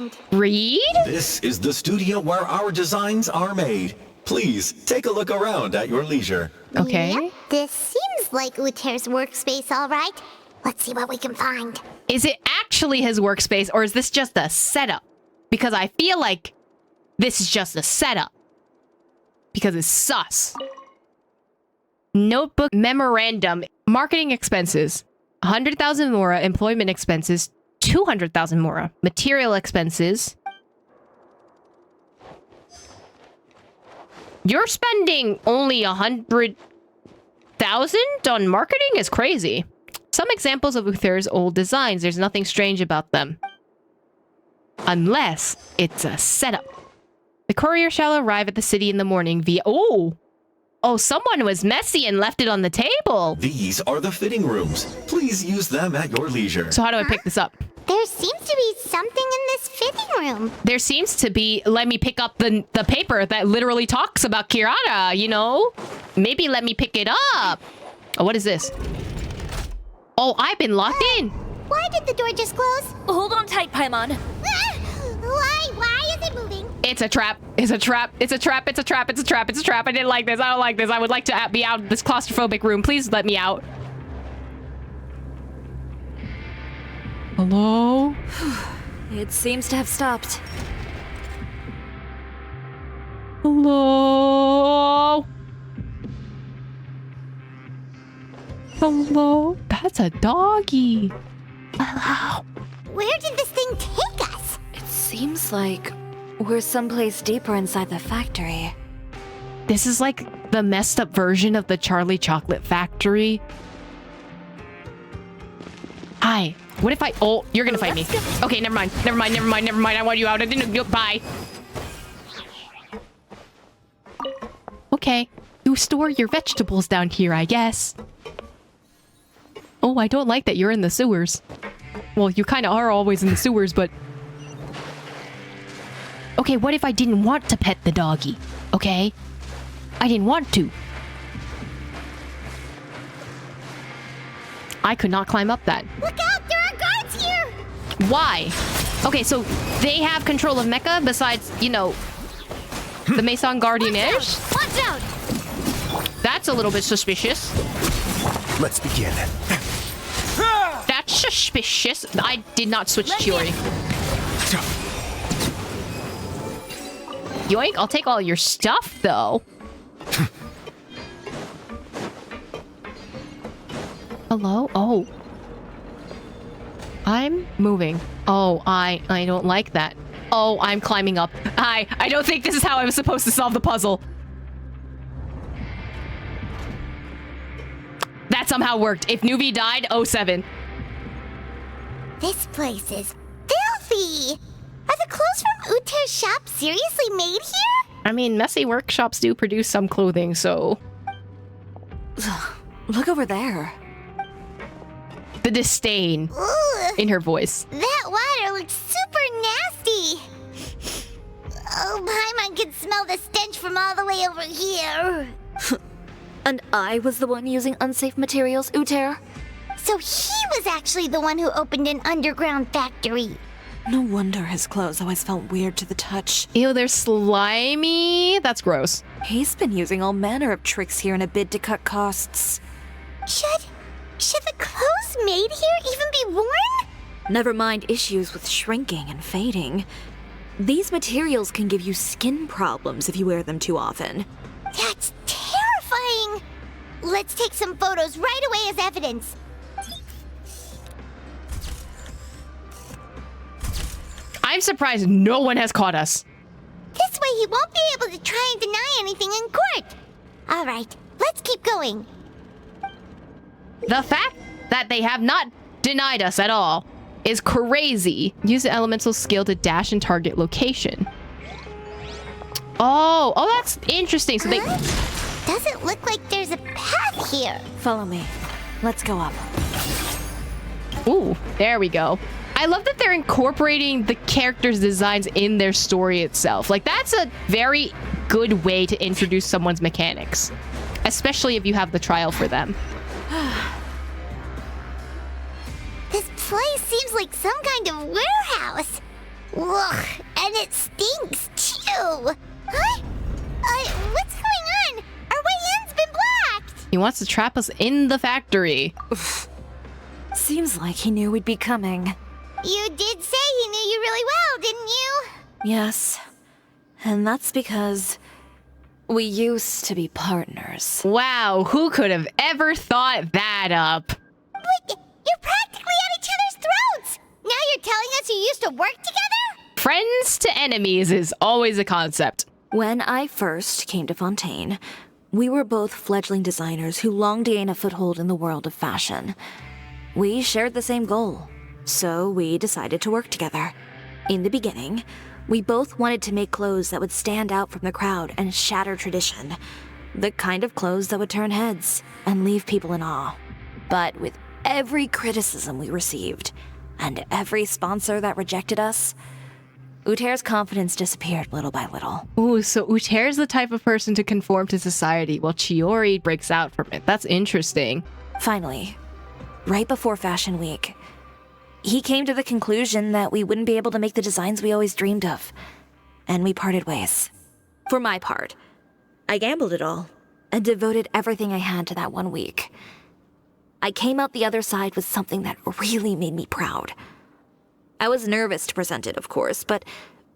brand? Read? This is the studio where our designs are made. Please, take a look around at your leisure. Okay. Yep, this seems like Uter's workspace, all right. Let's see what we can find. Is it actually his workspace, or is this just a setup? Because I feel like this is just a setup. Because it's sus. Notebook memorandum. Marketing expenses. 100,000 mora. Employment expenses. 200,000 mora. Material expenses. You're spending only 100,000 on marketing is crazy. Some examples of Uther's old designs. There's nothing strange about them. Unless it's a setup. The courier shall arrive at the city in the morning via... Oh, someone was messy and left it on the table. These are the fitting rooms. Please use them at your leisure. So how do I pick this up? There seems to be something in this fitting room. There seems to be... Let me pick up the paper that literally talks about Kirara, you know? Maybe let me pick it up. Oh, what is this? Oh, I've been locked in. Why did the door just close? Hold on tight, Paimon. Why is it moving? It's a trap. It's a trap. It's a trap. It's a trap. It's a trap. It's a trap. I didn't like this. I don't like this. I would like to be out of this claustrophobic room. Please let me out. Hello? It seems to have stopped. Hello? Hello? That's a doggy. Hello? Where did this thing take us? It seems like we're someplace deeper inside the factory. This is like the messed up version of the Charlie Chocolate Factory. Hi. What if I... Oh, you're gonna fight me. Okay, never mind. Never mind. Never mind. Never mind. I want you out. I didn't... Bye. Okay. You store your vegetables down here, I guess. Oh, I don't like that you're in the sewers. Well, you kind of are always in the sewers, but... Okay, what if I didn't want to pet the doggy? Okay? I didn't want to. I could not climb up that. Look out! There are guards here! Why? Okay, so they have control of Mecha besides, you know, the Maison Guardian-ish? Watch out! That's a little bit suspicious. Let's begin. That's suspicious. I did not switch Chiori. Yoink, I'll take all your stuff, though. Hello? Oh. I'm moving. Oh, I don't like that. Oh, I'm climbing up. I don't think this is how I was supposed to solve the puzzle. That somehow worked. If Nuvi died, 07. This place is filthy! Are the clothes from Uter's shop seriously made here? I mean, messy workshops do produce some clothing, so... Look over there. The disdain Ugh, in her voice. that water looks super nasty! Oh, Paimon can smell the stench from all the way over here. And I was the one using unsafe materials, Uter? So he was actually the one who opened an underground factory. No wonder his clothes always felt weird to the touch. Ew, they're slimy. That's gross. He's been using all manner of tricks here in a bid to cut costs. Should the clothes made here even be worn? Never mind issues with shrinking and fading. These materials can give you skin problems if you wear them too often. That's terrifying! Let's take some photos right away as evidence. I'm surprised no one has caught us. This way he won't be able to try and deny anything in court. All right, let's keep going. The fact that they have not denied us at all is crazy. Use the elemental skill to dash and target location. Oh, that's interesting. So they... Doesn't look like there's a path here. Follow me. Let's go up. Ooh, there we go. I love that they're incorporating the characters' designs in their story itself. Like, that's a very good way to introduce someone's mechanics, especially if you have the trial for them. This place seems like some kind of warehouse. Ugh, and it stinks too. Huh? What's going on? Our way in's been blocked. He wants to trap us in the factory. Seems like he knew we'd be coming. You did say he knew you really well, didn't you? Yes. And that's because we used to be partners. Wow, who could have ever thought that up? But you're practically at each other's throats. Now you're telling us you used to work together? Friends to enemies is always a concept. When I first came to Fontaine, we were both fledgling designers who longed to gain a foothold in the world of fashion. We shared the same goal, so we decided to work together. In the beginning, we both wanted to make clothes that would stand out from the crowd and shatter tradition. The kind of clothes that would turn heads and leave people in awe. But with every criticism we received, and every sponsor that rejected us, Uter's confidence disappeared little by little. Ooh, so Uter's the type of person to conform to society, while Chiori breaks out from it. That's interesting. Finally, right before Fashion Week, he came to the conclusion that we wouldn't be able to make the designs we always dreamed of, and we parted ways. For my part, I gambled it all and devoted everything I had to that 1 week. I came out the other side with something that really made me proud. I was nervous to present it, of course, but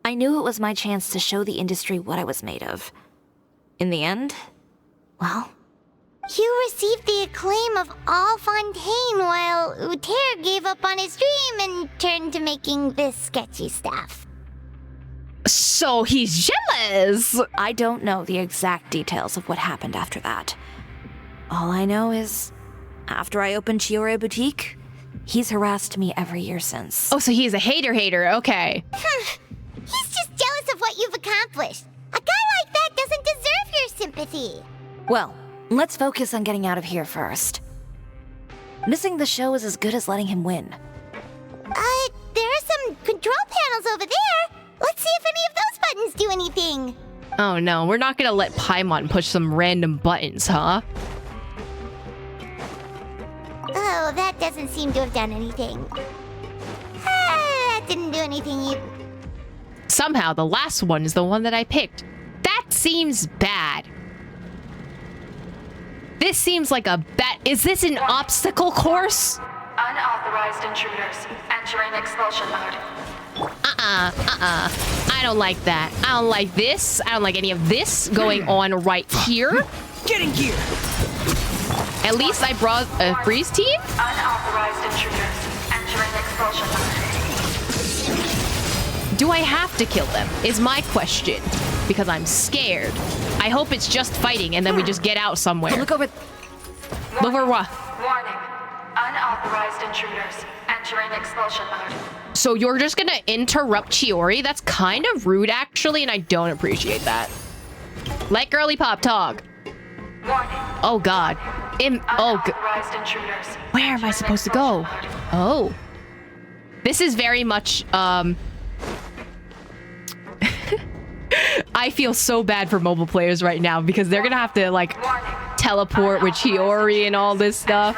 I knew it was my chance to show the industry what I was made of. In the end, well... You received the acclaim of all Fontaine while Uter gave up on his dream and turned to making this sketchy stuff. So he's jealous! I don't know the exact details of what happened after that. All I know is, after I opened Cisoria Boutique, he's harassed me every year since. Oh, so he's a hater, okay. He's just jealous of what you've accomplished. A guy like that doesn't deserve your sympathy. Well, let's focus on getting out of here first. Missing the show is as good as letting him win. There are some control panels over there. Let's see if any of those buttons do anything. Oh no, we're not gonna let Paimon push some random buttons, huh? Oh, that doesn't seem to have done anything. That didn't do anything either. Somehow the last one is the one that I picked. That seems bad. This seems like a bet. Is this an obstacle course? Unauthorized intruders entering expulsion mode. I don't like that. I don't like this. I don't like any of this going on right here. Get in gear! At least I brought a freeze team? Unauthorized intruders entering expulsion mode. Do I have to kill them? Is my question. Because I'm scared. I hope it's just fighting and then we just get out somewhere. Look over. Over what? Warning. Unauthorized intruders entering expulsion mode. So you're just gonna interrupt Chiori? That's kind of rude, actually, and I don't appreciate that. Let Girly Pop talk. Warning. Oh, God. Unauthorized intruders. Where am I supposed to go? Oh. This is very much, I feel so bad for mobile players right now because they're gonna have to, like, teleport with Chiori and all this stuff.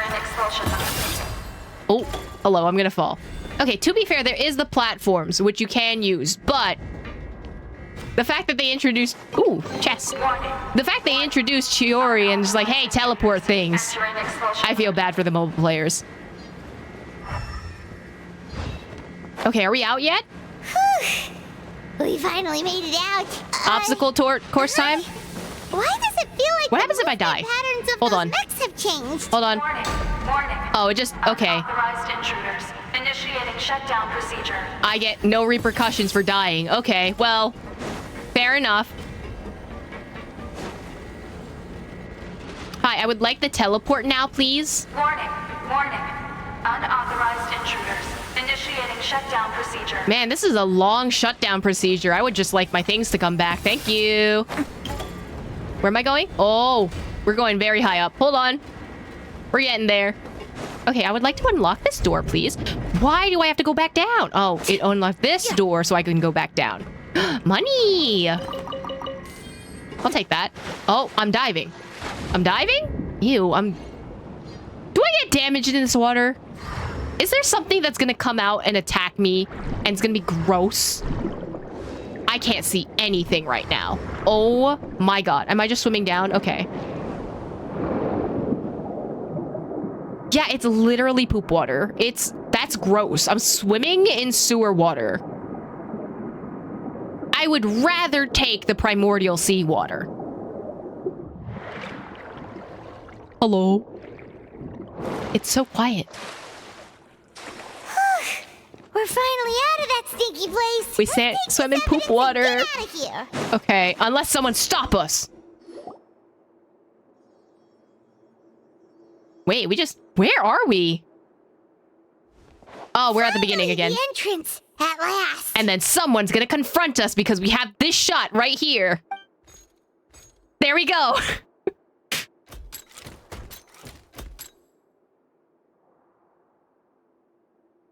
Oh, hello, I'm gonna fall. Okay, to be fair, there is the platforms, which you can use, but the fact that they introduced... Ooh, chest. The fact they introduced Chiori and just like, hey, teleport things. I feel bad for the mobile players. Okay, are we out yet? We finally made it out. Obstacle course time? Why does it feel like what happens if I die? Patterns of Hold those on. mechs have changed? Hold on. Oh, it just... Okay. Unauthorized intruders initiating shutdown procedure. I get no repercussions for dying. Okay, well, fair enough. Hi, I would like the teleport now, please. Warning. Unauthorized intruders initiating shutdown procedure. Man, this is a long shutdown procedure. I would just like my things to come back. Thank you. Where am I going? Oh, we're going very high up. Hold on. We're getting there. Okay, I would like to unlock this door, please. Why do I have to go back down? Oh, it unlocked this door so I can go back down. Money! I'll take that. Oh, I'm diving. I'm diving? Ew, do I get damaged in this water? Is there something that's gonna come out and attack me and it's gonna be gross? I can't see anything right now. Oh my god. Am I just swimming down? Okay. Yeah, it's literally poop water. That's gross. I'm swimming in sewer water. I would rather take the primordial sea water. Hello? It's so quiet. We're finally out of that stinky place. We swim in poop water. Get out of here. Okay, unless someone stop us. Wait, where are we? Oh, we're at the beginning again. The entrance, at last. And then someone's gonna confront us because we have this shot right here. There we go.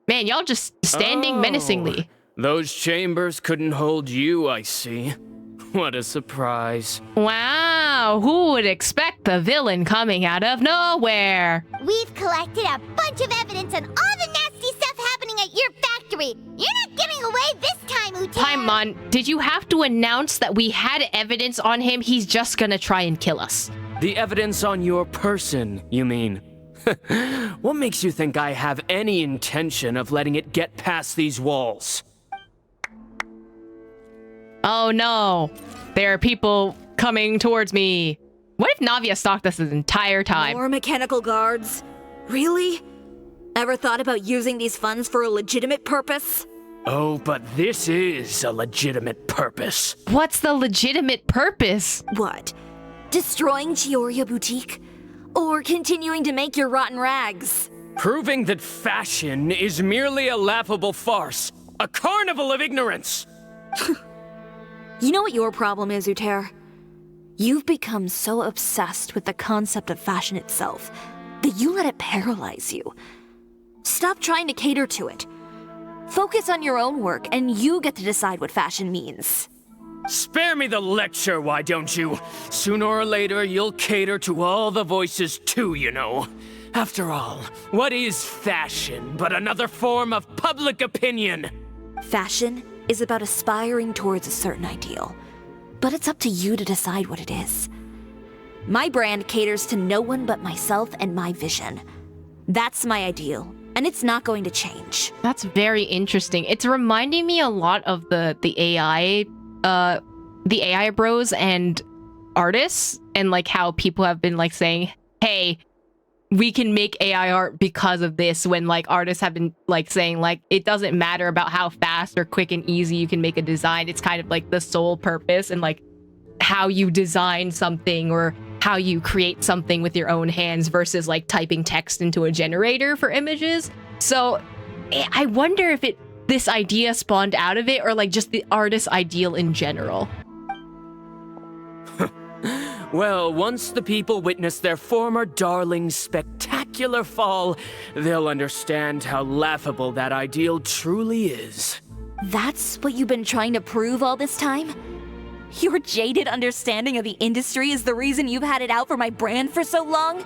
Man, y'all just standing menacingly. Those chambers couldn't hold you, I see. What a surprise. Wow, who would expect the villain coming out of nowhere? We've collected a bunch of evidence on all the nasty stuff happening at your factory. You're not getting away this time, Uta. Paimon, did you have to announce that we had evidence on him? He's just gonna try and kill us. The evidence on your person, you mean? What makes you think I have any intention of letting it get past these walls? Oh no, there are people coming towards me. What if Navia stalked us this entire time? More mechanical guards? Really? Ever thought about using these funds for a legitimate purpose? Oh, but this is a legitimate purpose. What's the legitimate purpose? What? Destroying Chioria Boutique? Or continuing to make your rotten rags? Proving that fashion is merely a laughable farce. A carnival of ignorance! You know what your problem is, Uter? You've become so obsessed with the concept of fashion itself that you let it paralyze you. Stop trying to cater to it. Focus on your own work, and you get to decide what fashion means. Spare me the lecture, why don't you? Sooner or later, you'll cater to all the voices too, you know. After all, what is fashion but another form of public opinion? Fashion is about aspiring towards a certain ideal, but it's up to you to decide what it is. My brand caters to no one but myself and my vision. That's my ideal, and it's not going to change. That's very interesting. It's reminding me a lot of the AI bros and artists, and like how people have been like saying, hey, we can make AI art because of this, when like artists have been like saying like it doesn't matter about how fast or quick and easy you can make a design. It's kind of like the sole purpose and like how you design something or how you create something with your own hands versus like typing text into a generator for images. So I wonder if this idea spawned out of it or like just the artist ideal in general. Well, once the people witness their former darling's spectacular fall, they'll understand how laughable that ideal truly is. That's what you've been trying to prove all this time? Your jaded understanding of the industry is the reason you've had it out for my brand for so long?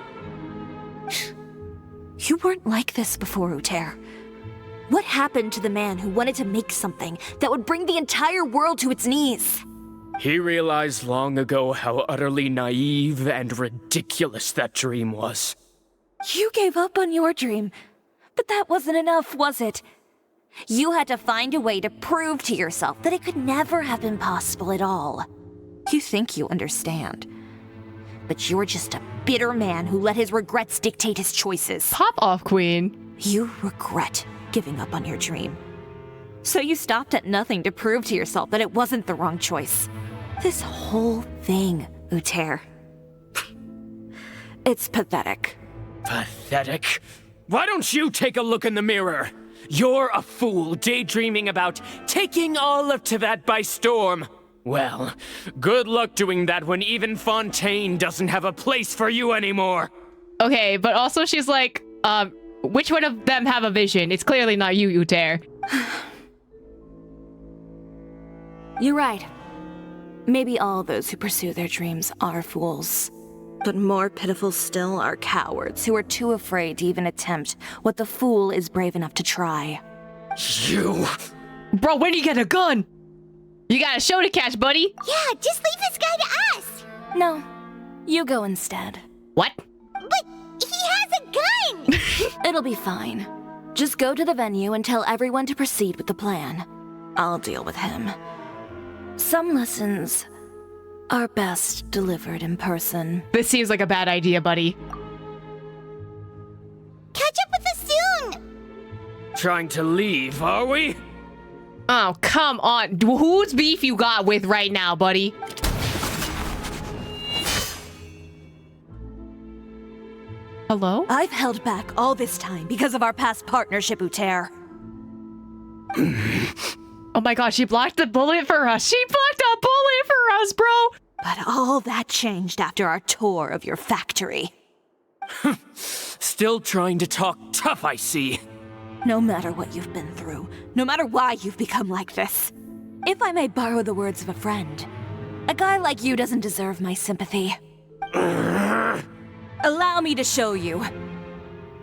You weren't like this before, Uter. What happened to the man who wanted to make something that would bring the entire world to its knees? He realized long ago how utterly naive and ridiculous that dream was. You gave up on your dream, but that wasn't enough, was it? You had to find a way to prove to yourself that it could never have been possible at all. You think you understand, but you're just a bitter man who let his regrets dictate his choices. Pop off, Queen. You regret giving up on your dream. So you stopped at nothing to prove to yourself that it wasn't the wrong choice. This whole thing, Uter. It's pathetic. Pathetic? Why don't you take a look in the mirror? You're a fool daydreaming about taking all of Teyvat by storm. Well, good luck doing that when even Fontaine doesn't have a place for you anymore. Okay, but also she's like, which one of them have a vision? It's clearly not you, Uter. You're right. Maybe all those who pursue their dreams are fools. But more pitiful still are cowards who are too afraid to even attempt what the fool is brave enough to try. You... Bro, when do you get a gun? You got a show to catch, buddy. Yeah, just leave this guy to us. No, you go instead. What? But he has a gun. It'll be fine. Just go to the venue and tell everyone to proceed with the plan. I'll deal with him. Some lessons are best delivered in person. This seems like a bad idea, buddy. Catch up with us soon. Trying to leave, are we? Oh, come on. Whose beef you got with right now, buddy? Hello? I've held back all this time because of our past partnership, Uter. Oh my gosh, she blocked the bullet for us. She blocked a bullet for us, bro. But all that changed after our tour of your factory. Still trying to talk tough, I see. No matter what you've been through, no matter why you've become like this, if I may borrow the words of a friend, a guy like you doesn't deserve my sympathy. Allow me to show you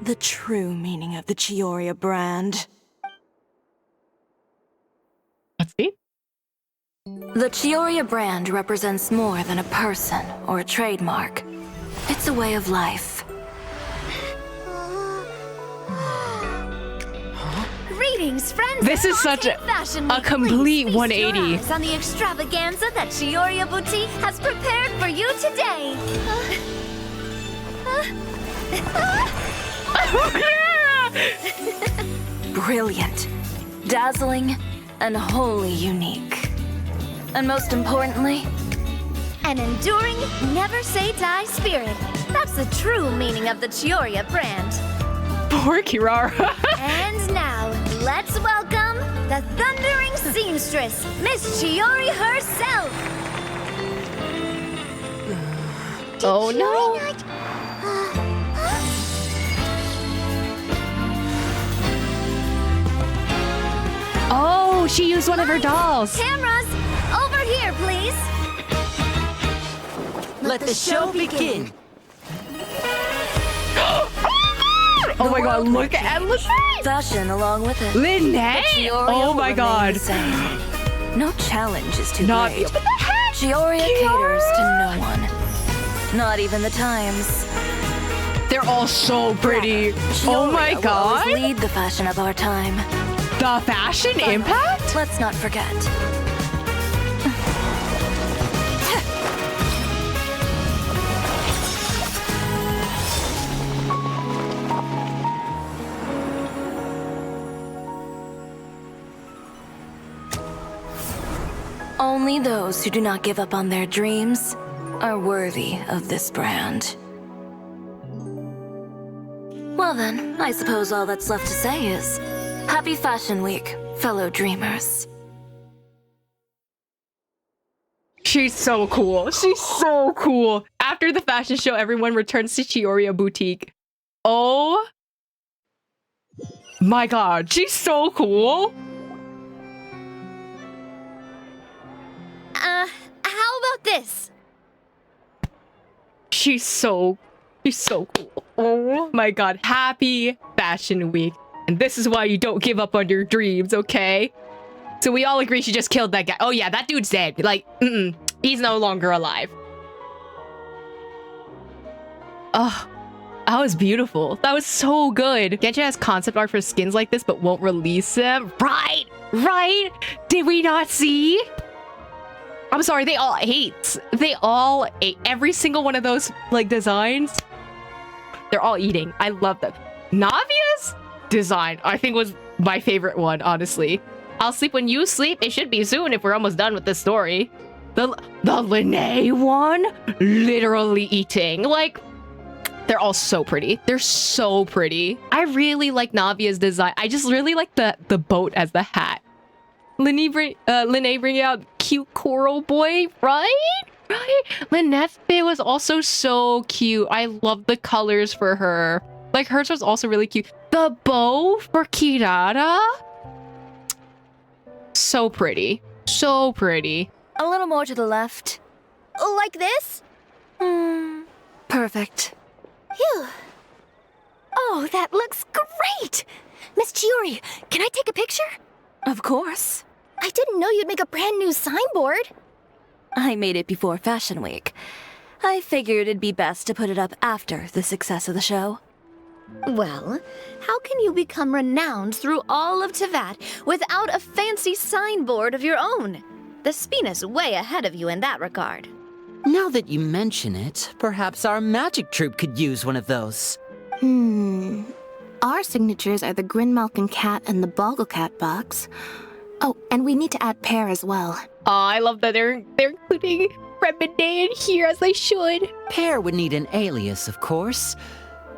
the true meaning of the Cisoria brand. Let's see. The Cisoria brand represents more than a person or a trademark. It's a way of life. Greetings, friends. This is such a complete 180. On the extravaganza that Cisoria Boutique has prepared for you today. Brilliant, dazzling, and wholly unique. And most importantly, an enduring, never say die spirit. That's the true meaning of the Cisoria brand. Poor Kirara. And now, let's welcome the thundering seamstress, Miss Chiori herself. Oh no. Oh, she used one of her dolls. Cameras, over here, please. Let the show begin. Oh my god, look at fashion along with it. Lynette! Oh my god. No challenge is too Not great. Cisoria caters to no one. Not even the times. They're all so pretty. Oh my Ciori god. will always lead the fashion of our time. The fashion impact? Let's not forget. Only those who do not give up on their dreams are worthy of this brand. Well then, I suppose all that's left to say is, Happy Fashion Week, fellow dreamers. She's so cool. She's so cool. After the fashion show, everyone returns to Chiori Boutique. Oh my god, she's so cool. How about this? She's so cool. Oh my god. Happy Fashion Week. And this is why you don't give up on your dreams, okay? So we all agree she just killed that guy. Oh yeah, that dude's dead. Like, he's no longer alive. Oh, that was beautiful. That was so good. Genshin has concept art for skins like this, but won't release them. Right? Did we not see? I'm sorry, they all ate. Every single one of those, like, designs. They're all eating. I love them. Navia's design, I think, was my favorite one, honestly. I'll sleep when you sleep. It should be soon if we're almost done with this story. The Lene one, literally eating. Like, they're all so pretty. They're so pretty. I really like Navia's design. I just really like the boat as the hat. Lene bringing out cute coral boy, right? Lynette's bit was also so cute. I love the colors for her. Like, hers was also really cute. The bow for Kirara? So pretty. So pretty. A little more to the left. Like this? Perfect. Phew. Oh, that looks great! Miss Chiori, can I take a picture? Of course. I didn't know you'd make a brand new signboard. I made it before Fashion Week. I figured it'd be best to put it up after the success of the show. Well, how can you become renowned through all of Tevat without a fancy signboard of your own? The Spina's way ahead of you in that regard. Now that you mention it, perhaps our magic troupe could use one of those. Our signatures are the Grinmalkin cat and the Bogglecat box. Oh, and we need to add Pear as well. Oh, I love that they're including Remede in here, as they should. Pear would need an alias, of course.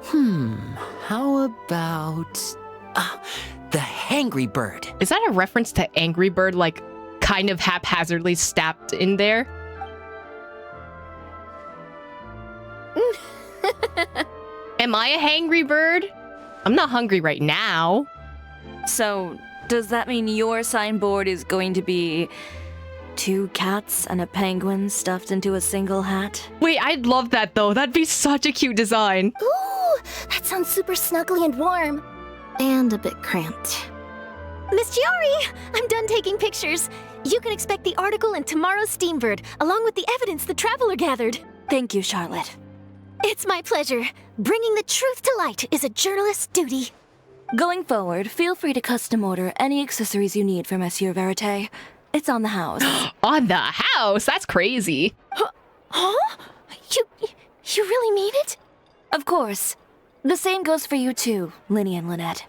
How about... the Hangry Bird. Is that a reference to Angry Bird, like, kind of haphazardly stabbed in there? Am I a hangry bird? I'm not hungry right now. So, does that mean your signboard is going to be 2 cats and a penguin stuffed into a single hat? Wait, I'd love that though. That'd be such a cute design. Ooh, that sounds super snuggly and warm. And a bit cramped. Miss Chiori, I'm done taking pictures. You can expect the article in tomorrow's Steambird, along with the evidence the Traveler gathered. Thank you, Charlotte. It's my pleasure. Bringing the truth to light is a journalist's duty. Going forward, feel free to custom order any accessories you need for Monsieur Verite. It's on the house. On the house? That's crazy. Huh? You really mean it? Of course. The same goes for you too, Linny and Lynette.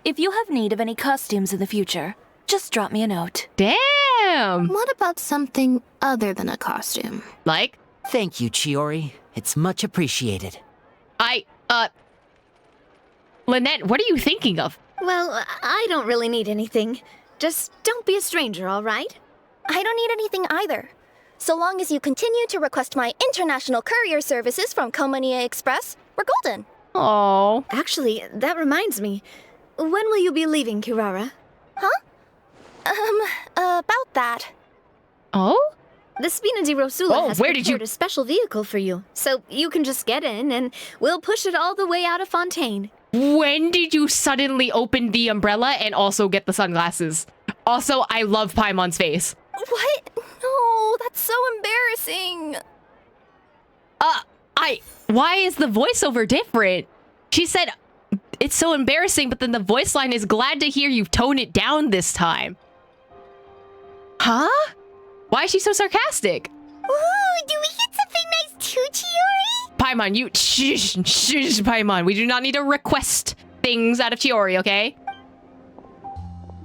If you have need of any costumes in the future, just drop me a note. Damn! What about something other than a costume? Like? Thank you, Chiori. It's much appreciated. Lynette, what are you thinking of? Well, I don't really need anything. Just don't be a stranger, all right? I don't need anything either. So long as you continue to request my international courier services from Komania Express, we're golden. Oh. Actually, that reminds me. When will you be leaving, Kirara? Huh? About that. Oh? The Spina di Rosula has where prepared did you... a special vehicle for you, so you can just get in and we'll push it all the way out of Fontaine. When did you suddenly open the umbrella and also get the sunglasses? Also, I love Paimon's face. What? No, that's so embarrassing. Why is the voiceover different? She said, it's so embarrassing, but then the voice line is glad to hear you've toned it down this time. Huh? Why is she so sarcastic? Ooh, do we get something nice too, Chiori? Paimon, you shush, Paimon. We do not need to request things out of Chiori, okay?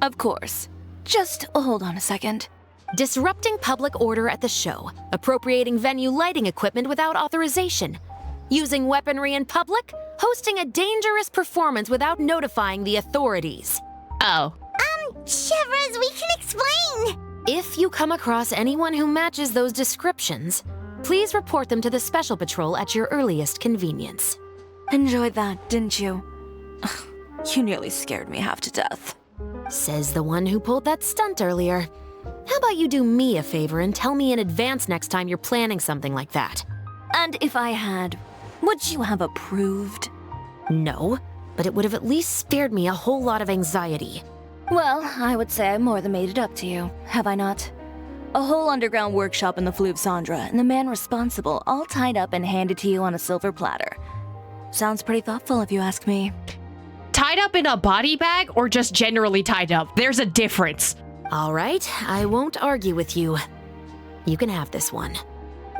Of course. Just hold on a second. Disrupting public order at the show, appropriating venue lighting equipment without authorization, using weaponry in public, hosting a dangerous performance without notifying the authorities. Oh. Chevras, we can explain. If you come across anyone who matches those descriptions, please report them to the Special Patrol at your earliest convenience. Enjoyed that, didn't you? You nearly scared me half to death. Says the one who pulled that stunt earlier. How about you do me a favor and tell me in advance next time you're planning something like that? And if I had, would you have approved? No, but it would have at least spared me a whole lot of anxiety. Well, I would say I more than made it up to you, have I not? A whole underground workshop in the Fleuve Sandra, and the man responsible all tied up and handed to you on a silver platter. Sounds pretty thoughtful if you ask me. Tied up in a body bag or just generally tied up? There's a difference. All right, I won't argue with you. You can have this one.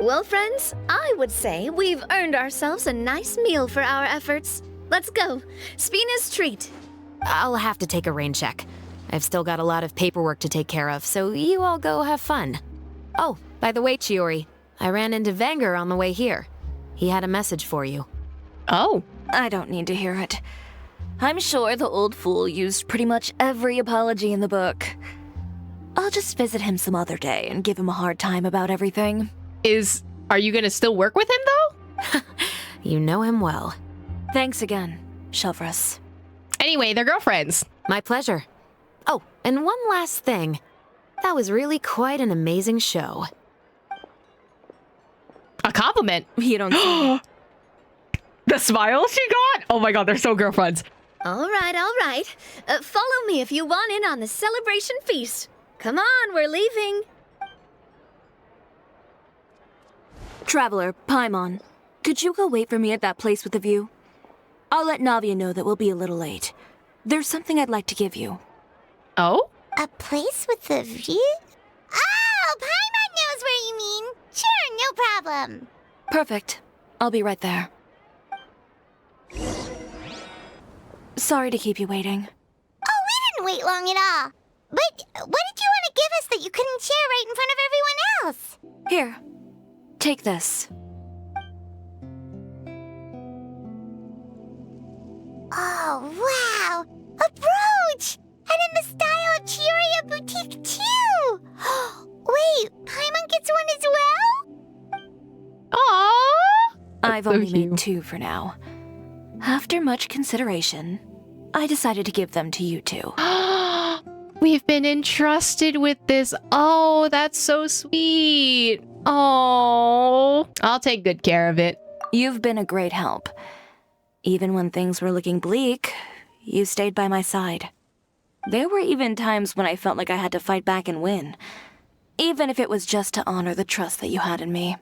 Well, friends, I would say we've earned ourselves a nice meal for our efforts. Let's go. Spina's treat. I'll have to take a rain check. I've still got a lot of paperwork to take care of, so you all go have fun. Oh, by the way, Chiori, I ran into Vanger on the way here. He had a message for you. Oh. I don't need to hear it. I'm sure the old fool used pretty much every apology in the book. I'll just visit him some other day and give him a hard time about everything. Are you gonna still work with him, though? You know him well. Thanks again, Shelvrus. Anyway, they're girlfriends. My pleasure. Oh, and one last thing. That was really quite an amazing show. A compliment? You don't see. The smile she got? Oh my god, they're so girlfriends. All right. Follow me if you want in on the celebration feast. Come on, we're leaving. Traveler, Paimon, could you go wait for me at that place with the view? I'll let Navia know that we'll be a little late. There's something I'd like to give you. Oh? A place with a view? Oh, Paimon knows where you mean. Sure, no problem. Perfect. I'll be right there. Sorry to keep you waiting. Oh, we didn't wait long at all. But what did you want to give us that you couldn't share right in front of everyone else? Here, take this. Oh, wow! A brooch! And in the style of Cisoria Boutique, too! Wait, Paimon gets one as well? Aww! I've only made 2 for now. After much consideration, I decided to give them to you two. We've been entrusted with this. Oh, that's so sweet. Oh, I'll take good care of it. You've been a great help. Even when things were looking bleak, you stayed by my side. There were even times when I felt like I had to fight back and win, even if it was just to honor the trust that you had in me.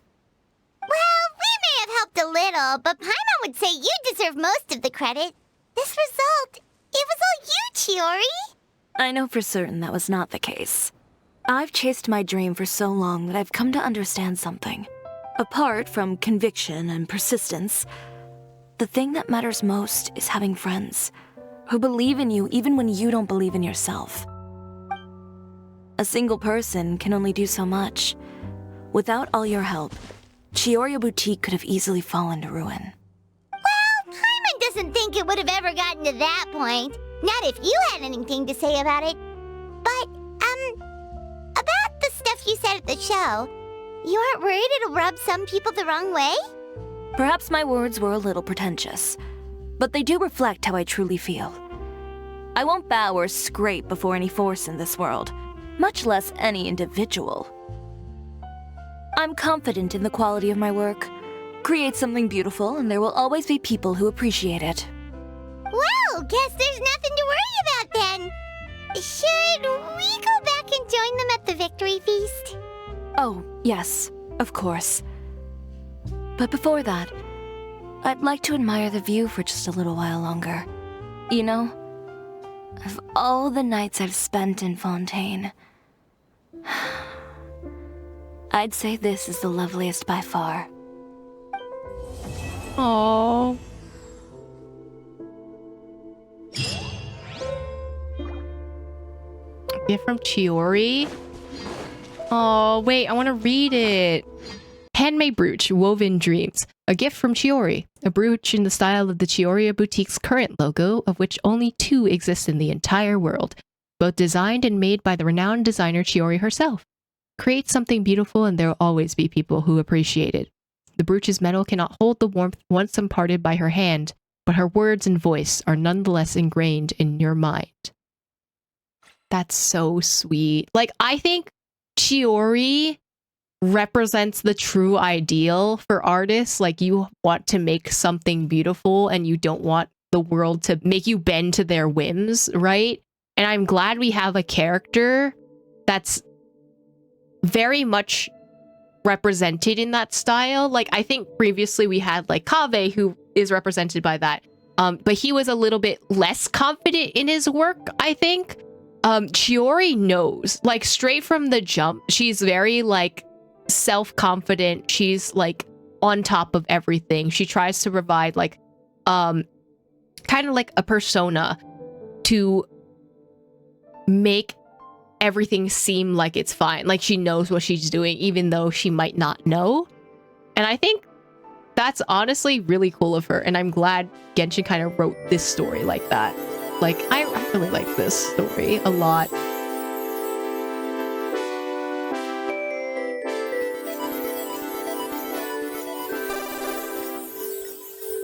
Well, we may have helped a little, but Paimon would say you deserve most of the credit. This result, it was all you, Chiori. I know for certain that was not the case. I've chased my dream for so long that I've come to understand something. Apart from conviction and persistence, the thing that matters most is having friends who believe in you even when you don't believe in yourself. A single person can only do so much. Without all your help, Cisoria Boutique could have easily fallen to ruin. Well, Paimon doesn't think it would have ever gotten to that point. Not if you had anything to say about it. But, about the stuff you said at the show, you aren't worried it'll rub some people the wrong way? Perhaps my words were a little pretentious, but they do reflect how I truly feel. I won't bow or scrape before any force in this world, much less any individual. I'm confident in the quality of my work. Create something beautiful, and there will always be people who appreciate it. Well, guess there's nothing to worry about then. Should we go back and join them at the victory feast? Oh, yes, of course. But before that, I'd like to admire the view for just a little while longer. You know, of all the nights I've spent in Fontaine, I'd say this is the loveliest by far. Aww. A gift from Chiori. Oh, wait, I want to read it. Handmade brooch, woven dreams. A gift from Chiori. A brooch in the style of the Cisoria boutique's current logo, of which only 2 exist in the entire world. Both designed and made by the renowned designer Chiori herself. Create something beautiful and there will always be people who appreciate it. The brooch's metal cannot hold the warmth once imparted by her hand, but her words and voice are nonetheless ingrained in your mind. That's so sweet. Like, I think Chiori represents the true ideal for artists. Like, you want to make something beautiful and you don't want the world to make you bend to their whims, right? And I'm glad we have a character that's very much represented in that style. Like, I think previously we had like Kaveh, who is represented by that, but he was a little bit less confident in his work, I think. Chiori knows, like, straight from the jump, she's very like self-confident. She's like on top of everything. She tries to provide like kind of like a persona to make everything seem like it's fine. Like, she knows what she's doing even though she might not know. And I think that's honestly really cool of her, and I'm glad Genshin kind of wrote this story like that. Like, I really like this story a lot.